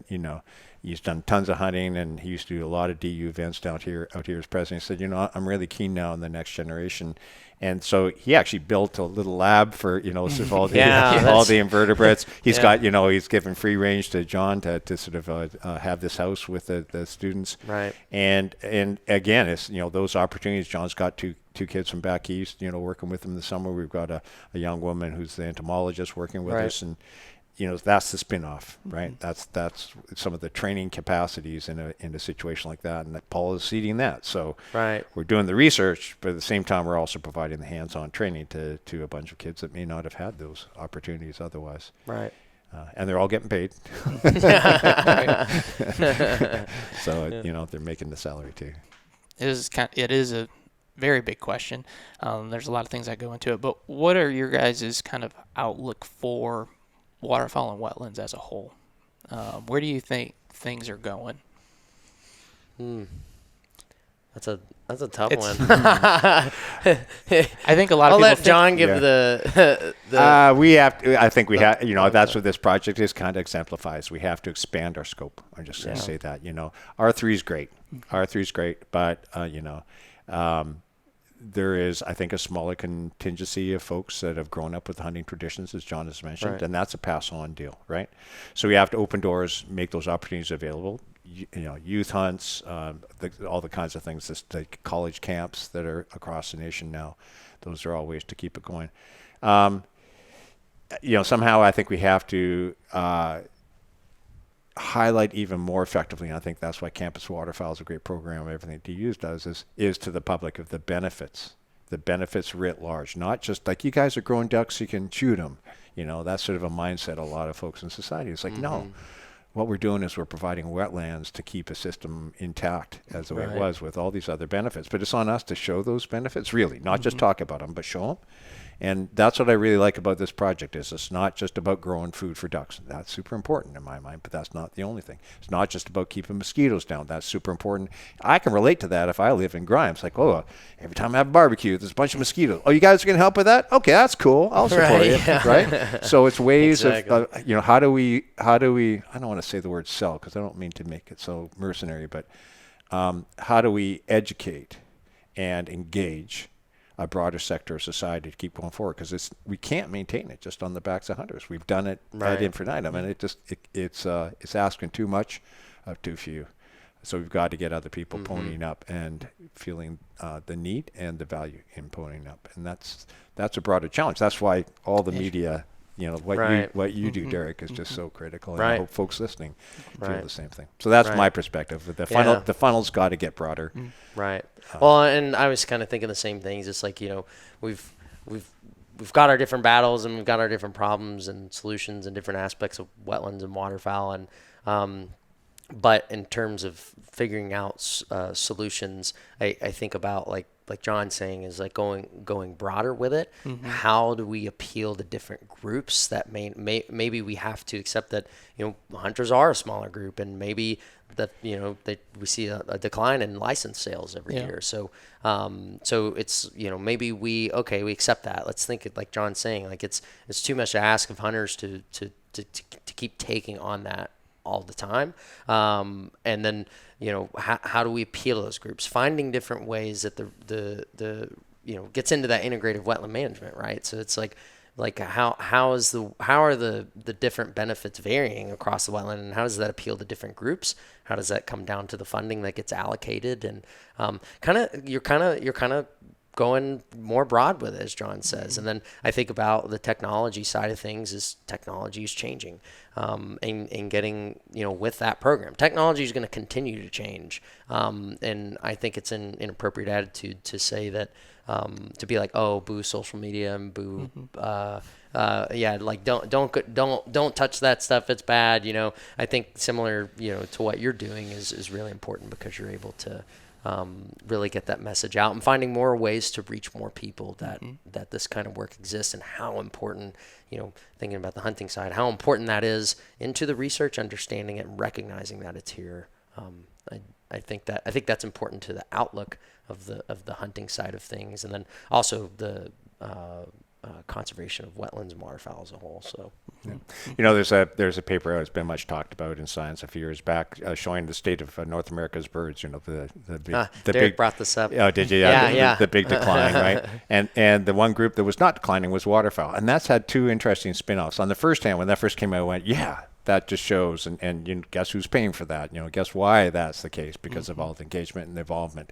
he's done tons of hunting, and he used to do a lot of DU events out here as president. He said, I'm really keen now in the next generation. And so he actually built a little lab for, sort of all the invertebrates. He's got, he's given free range to John to sort of have this house with the students. Right. And again, it's, those opportunities. John's got two kids from back east, working with him this summer. We've got a young woman who's the entomologist working with us. And, that's the spin-off, right? That's some of the training capacities in a situation like that, and that Paul is seeding that. So we're doing the research, but at the same time, we're also providing the hands-on training to a bunch of kids that may not have had those opportunities otherwise. Right. And they're all getting paid. So, they're making the salary too. It is a very big question. There's a lot of things that go into it, but what are your guys' kind of outlook for waterfowl and wetlands as a whole? Where do you think things are going? That's a tough one. I think a lot of I'll people let John give the we have to, I think we have, that's what this project is kind of exemplifies. We have to expand our scope. I'm just going to say that, R3 is great. R3 is great, but, there is, I think, a smaller contingency of folks that have grown up with hunting traditions, as John has mentioned, and that's a pass-on deal, right? So we have to open doors, make those opportunities available. Youth hunts, all the kinds of things, the college camps that are across the nation now. Those are all ways to keep it going. Somehow I think we have to highlight even more effectively, and I think that's why Campus Waterfowl is a great program. Everything DU does is to the public of the benefits writ large, not just like you guys are growing ducks so you can shoot them. That's sort of a mindset a lot of folks in society. It's like, no, what we're doing is we're providing wetlands to keep a system intact as the way it was with all these other benefits. But it's on us to show those benefits, really, not just talk about them, but show them. And that's what I really like about this project is it's not just about growing food for ducks. That's super important in my mind, but that's not the only thing. It's not just about keeping mosquitoes down. That's super important. I can relate to that if I live in Grimes. Like, every time I have a barbecue, there's a bunch of mosquitoes. Oh, you guys are going to help with that? Okay, that's cool. I'll support you, right? So it's ways of, how do we, I don't want to say the word sell because I don't mean to make it so mercenary, but how do we educate and engage a broader sector of society to keep going forward, because we can't maintain it just on the backs of hunters. We've done it ad infinitum, and it's asking too much of too few. So we've got to get other people ponying up and feeling the need and the value in ponying up, and that's a broader challenge. That's why all the media, what you do, Derek, is just so critical, and I hope folks listening feel the same thing. So that's my perspective. The funnel's got to get broader. Right. Well, and I was kind of thinking the same things. It's like, we've got our different battles and we've got our different problems and solutions and different aspects of wetlands and waterfowl. And but in terms of figuring out solutions, I think about like John's saying is like going broader with it. How do we appeal to different groups that maybe we have to accept that hunters are a smaller group, and maybe that we see a decline in license sales every year. So so it's maybe we accept that. Let's think it like John's saying, like it's too much to ask of hunters to keep taking on that all the time. And then how do we appeal to those groups? Finding different ways that the gets into that integrative wetland management, right? So it's like how are the different benefits varying across the wetland, and how does that appeal to different groups? How does that come down to the funding that gets allocated? And you're kind of going more broad with it, as John says. And then I think about the technology side of things. Is technology is changing, and getting with that program. Technology is going to continue to change, and I think it's an inappropriate attitude to say that to be like, oh, boo social media and boo like don't touch that stuff, it's bad. I think similar to what you're doing is really important, because you're able to really get that message out and finding more ways to reach more people that this kind of work exists, and how important, thinking about the hunting side, how important that is into the research, understanding it and recognizing that it's here. I think that's important to the outlook of the hunting side of things, and then also the conservation of wetlands and waterfowl as a whole. So, there's a paper that's been much talked about in science a few years back, showing the state of North America's birds. The Derek brought this up. Oh, did you? The big decline, right? And the one group that was not declining was waterfowl, and that's had two interesting spin-offs. On the first hand, when that first came out, I went, yeah, that just shows, and guess who's paying for that? Guess why that's the case, because of all the engagement and involvement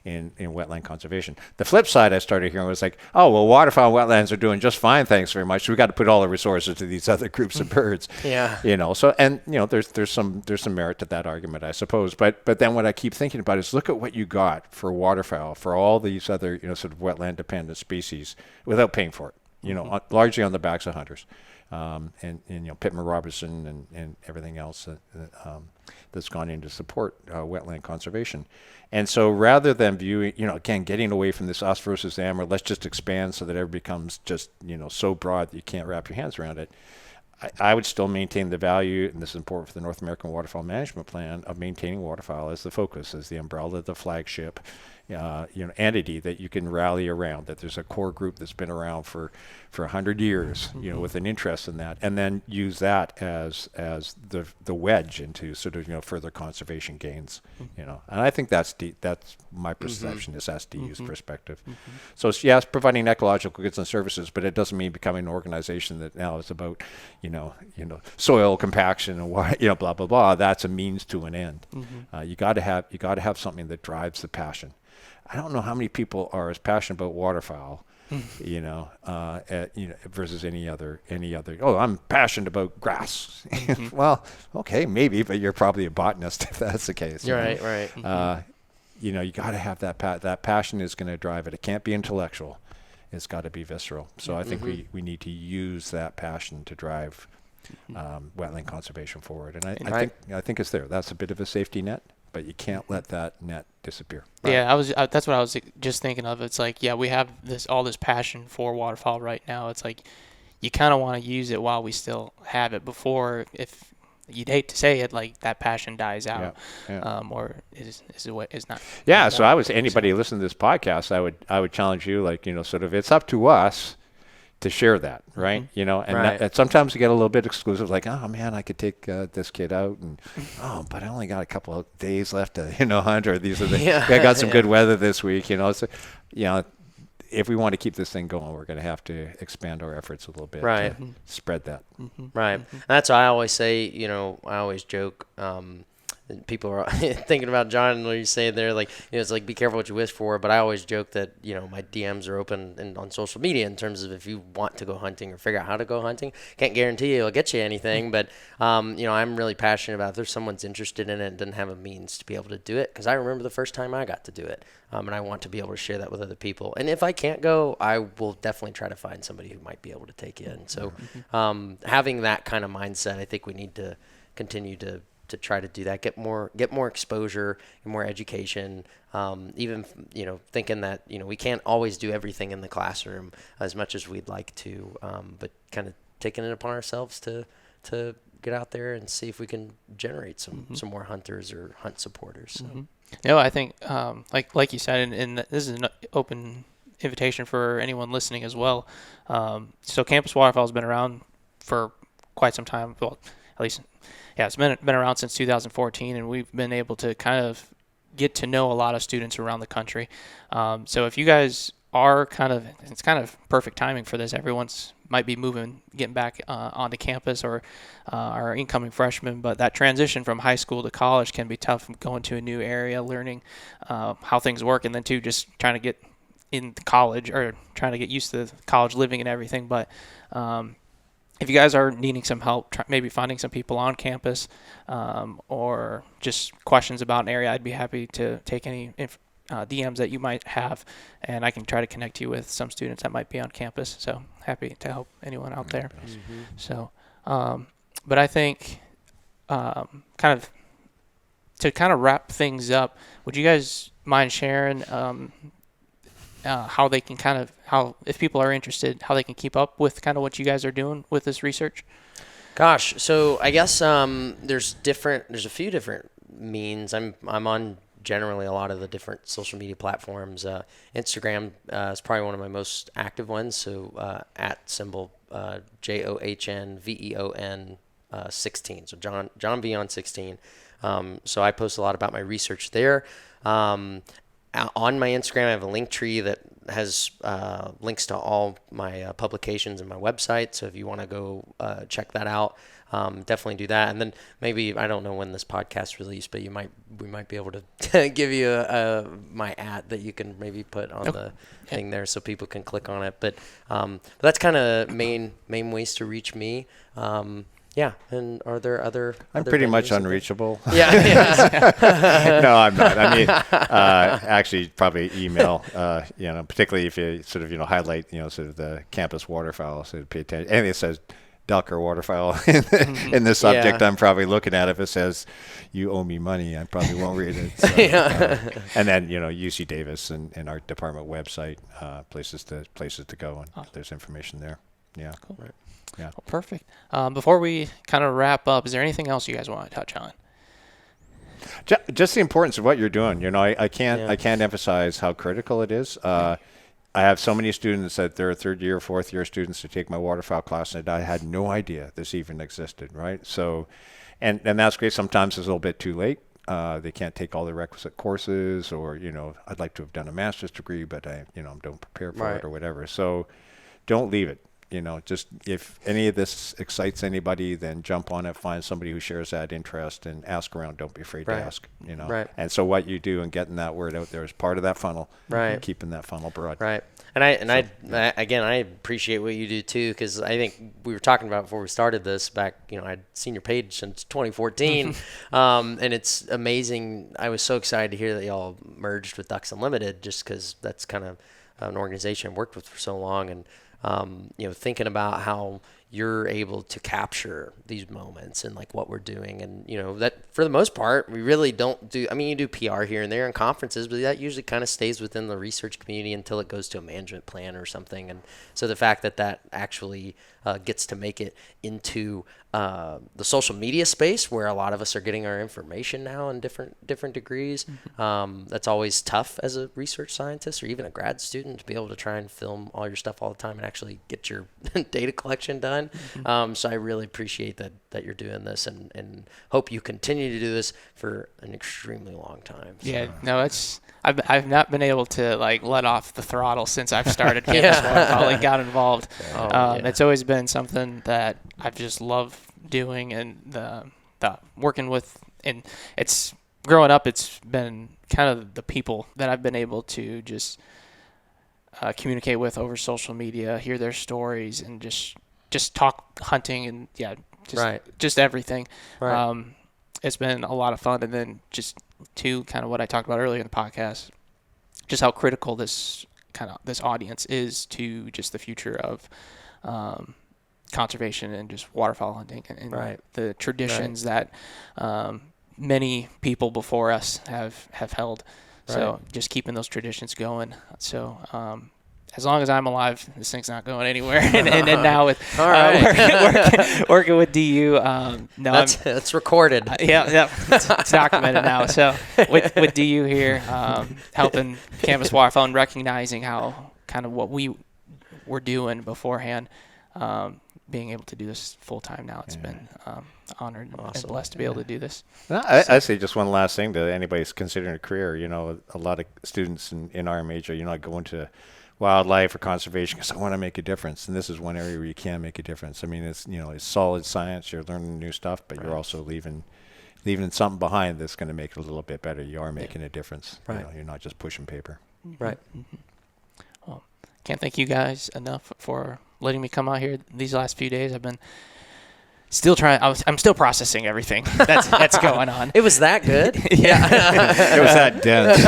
in wetland conservation. The flip side I started hearing was like, oh, well, waterfowl wetlands are doing just fine, thanks very much. So we got to put all the resources to these other groups of birds. Yeah. So, and there's some merit to that argument, I suppose. But then what I keep thinking about is, look at what you got for waterfowl, for all these other sort of wetland dependent species, without paying for it. Largely on the backs of hunters, and Pittman Robertson and everything else that's gone in to support wetland conservation. And so rather than viewing, again, getting away from this us versus them, or let's just expand so that everybody becomes just, so broad that you can't wrap your hands around it, I would still maintain the value, and this is important for the North American Waterfowl Management Plan, of maintaining waterfowl as the focus, as the umbrella, the flagship, entity that you can rally around, that there's a core group that's been around for 100 years, with an interest in that, and then use that as the wedge into sort of, further conservation gains, And I think that's my perception, is SDU's perspective. So yes, providing ecological goods and services, but it doesn't mean becoming an organization that now is about, soil compaction and why, blah, blah, blah. That's a means to an end. You got to have something that drives the passion. I don't know how many people are as passionate about waterfowl, versus any other. Oh, I'm passionate about grass. Well, okay, maybe, but you're probably a botanist if that's the case. Right. You got to have that passion is going to drive it. It can't be intellectual. It's got to be visceral. So I think we need to use that passion to drive wetland conservation forward. And I think it's there. That's a bit of a safety net, but you can't let that net disappear. Right. Yeah, that's what I was just thinking of. It's like, we have all this passion for waterfowl right now. It's like you kind of want to use it while we still have it, before, if you'd hate to say it, like that passion dies out, or is not. Yeah. So anybody listening to this podcast, I would challenge you, like, sort of, it's up to us to share that, right? And sometimes you get a little bit exclusive, like, oh man, I could take this kid out, and but I only got a couple of days left to hunt, or these are I got some good weather this week, so if we want to keep this thing going, we're going to have to expand our efforts a little bit, to spread that. Right. That's why I always say, I always joke, people are thinking about John, what you say there, like, it's like, be careful what you wish for. But I always joke that, my DMs are open on social media, in terms of if you want to go hunting or figure out how to go hunting. Can't guarantee I'll get you anything, but, I'm really passionate about, if there's someone's interested in it and doesn't have a means to be able to do it. Because I remember the first time I got to do it, and I want to be able to share that with other people. And if I can't go, I will definitely try to find somebody who might be able to take you in. So having that kind of mindset, I think we need to continue to try to do that, get more exposure, get more education, even, thinking that, we can't always do everything in the classroom as much as we'd like to, but kind of taking it upon ourselves to get out there and see if we can generate some more hunters or hunt supporters. So. I think, like you said, and this is an open invitation for anyone listening as well. So Campus Waterfowl has been around for quite some time. Well, at least, it's been around since 2014, and we've been able to kind of get to know a lot of students around the country. So if you guys are it's kind of perfect timing for this. Everyone's might be getting back onto campus, or our incoming freshmen, but that transition from high school to college can be tough, going to a new area, learning how things work, and then too, just trying to get in college, or trying to get used to college living and everything. But if you guys are needing some help, maybe finding some people on campus, or just questions about an area, I'd be happy to take any DMs that you might have, and I can try to connect you with some students that might be on campus. So happy to help anyone out there. So, but I think kind of wrap things up, would you guys mind sharing how they can if people are interested, how they can keep up with kind of what you guys are doing with this research? Gosh, so I guess there's a few different means. I'm on generally a lot of the different social media platforms. Instagram is probably one of my most active ones. So at symbol JOHNVEON 16. So John Veon 16. So I post a lot about my research there. on my Instagram, I have a link tree that has links to all my publications and my website. So if you want to go check that out, definitely do that. And then maybe, I don't know when this podcast released, but we might be able to give you my @ that you can maybe put on the thing there so people can click on it. But that's kind of main ways to reach me. Yeah, and are there other? I'm pretty much unreachable. Yeah. No, I'm not. I mean, actually, probably email. Particularly if you sort of highlight sort of the campus waterfowl, so pay attention. Anything that says duck or waterfowl in the subject, I'm probably looking at. If it says you owe me money, I probably won't read it. So, and then UC Davis and our department website, places to go, and there's information there. Yeah. Cool. Right. Yeah. Well, perfect. Before we kind of wrap up, is there anything else you guys want to touch on? Just the importance of what you're doing. I can't emphasize how critical it is. I have so many students that they're third year, fourth year students to take my waterfowl class, and I had no idea this even existed. Right. So, and that's great. Sometimes it's a little bit too late. They can't take all the requisite courses, or I'd like to have done a master's degree, but I don't prepare for it or whatever. So, don't leave it. Just if any of this excites anybody, then jump on it, find somebody who shares that interest, and ask around. Don't be afraid to ask, Right. And so what you do in getting that word out there is part of that funnel, right? Keeping that funnel broad. Right. And I appreciate what you do too, because I think we were talking about before we started this back, I'd seen your page since 2014. And it's amazing. I was so excited to hear that y'all merged with Ducks Unlimited, just because that's kind of an organization I've worked with for so long. And thinking about how you're able to capture these moments and like what we're doing, and that for the most part we really don't do. I mean, you do PR here and there and conferences, but that usually kind of stays within the research community until it goes to a management plan or something. And so the fact that actually gets to make it into the social media space, where a lot of us are getting our information now in different degrees, that's always tough as a research scientist or even a grad student, to be able to try and film all your stuff all the time and actually get your data collection done. So I really appreciate that you're doing this, and hope you continue to do this for an extremely long time. So. Yeah, no, I've not been able to let off the throttle since I've started Campus Waterfowl, got involved. It's always been something that I've just loved doing, and the working with, and it's growing up, it's been kind of the people that I've been able to just communicate with over social media, hear their stories, and just talk hunting, and just everything. Right. It's been a lot of fun. And then just to kind of what I talked about earlier in the podcast, just how critical this audience is to just the future of conservation and just waterfowl hunting, and the traditions that many people before us have held. So just keeping those traditions going. So as long as I'm alive, this thing's not going anywhere. and now with working with DU, that's recorded. It's documented now. So with DU here, helping Campus Waterfowl and recognizing how kind of what we were doing beforehand, being able to do this full time now, it's been honored and blessed to be able to do this. I say just one last thing to anybody who's considering a career. A lot of students in our major, go into wildlife or conservation because I want to make a difference, and this is one area where you can make a difference. I mean, it's it's solid science. You're learning new stuff, but you're also leaving something behind that's going to make it a little bit better. You are making a difference. Right. You're not just pushing paper. Right. Well, can't thank you guys enough for letting me come out here these last few days. I've been still trying. I'm still processing everything that's going on. It was that good. Yeah. It was that dense.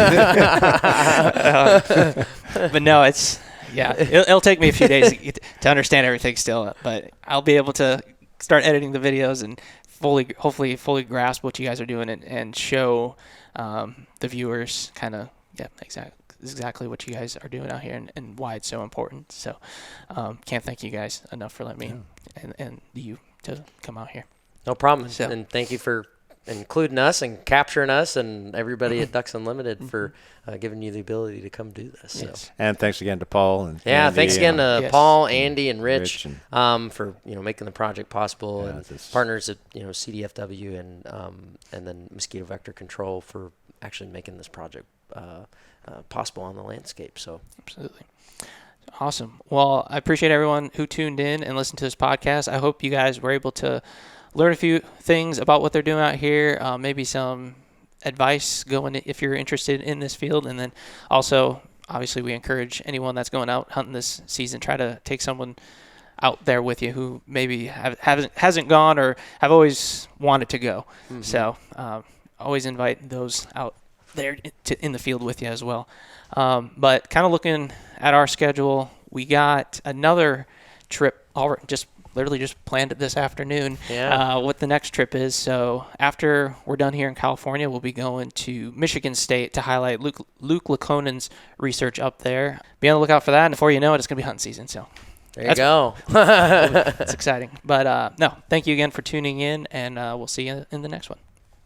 But no, it'll take me a few days to understand everything still, but I'll be able to start editing the videos and hopefully fully grasp what you guys are doing, and show the viewers kind of exactly what you guys are doing out here, and why it's so important. So can't thank you guys enough for letting me and you to come out here. No problem. So, and thank you for including us and capturing us, and everybody at Ducks Unlimited for giving you the ability to come do this. Yes. So. And thanks again to Paul and Andy, thanks again to Paul, Andy, and Rich, for making the project possible, and partners at CDFW and then Mosquito Vector Control for actually making this project possible on the landscape. So Absolutely. Awesome. Well, I appreciate everyone who tuned in and listened to this podcast. I hope you guys were able to learn a few things about what they're doing out here, maybe some advice going if you're interested in this field. And then also, obviously, we encourage anyone that's going out hunting this season, try to take someone out there with you who maybe hasn't gone or have always wanted to go. Mm-hmm. So always invite those out there in the field with you as well. But kind of looking at our schedule, we got another trip literally just planned it this afternoon. What the next trip is. So after we're done here in California, we'll be going to Michigan State to highlight Luke Laconen's research up there. Be on the lookout for that, and before you know it, it's going to be hunting season. So there you go. That's exciting. But no, thank you again for tuning in, and we'll see you in the next one.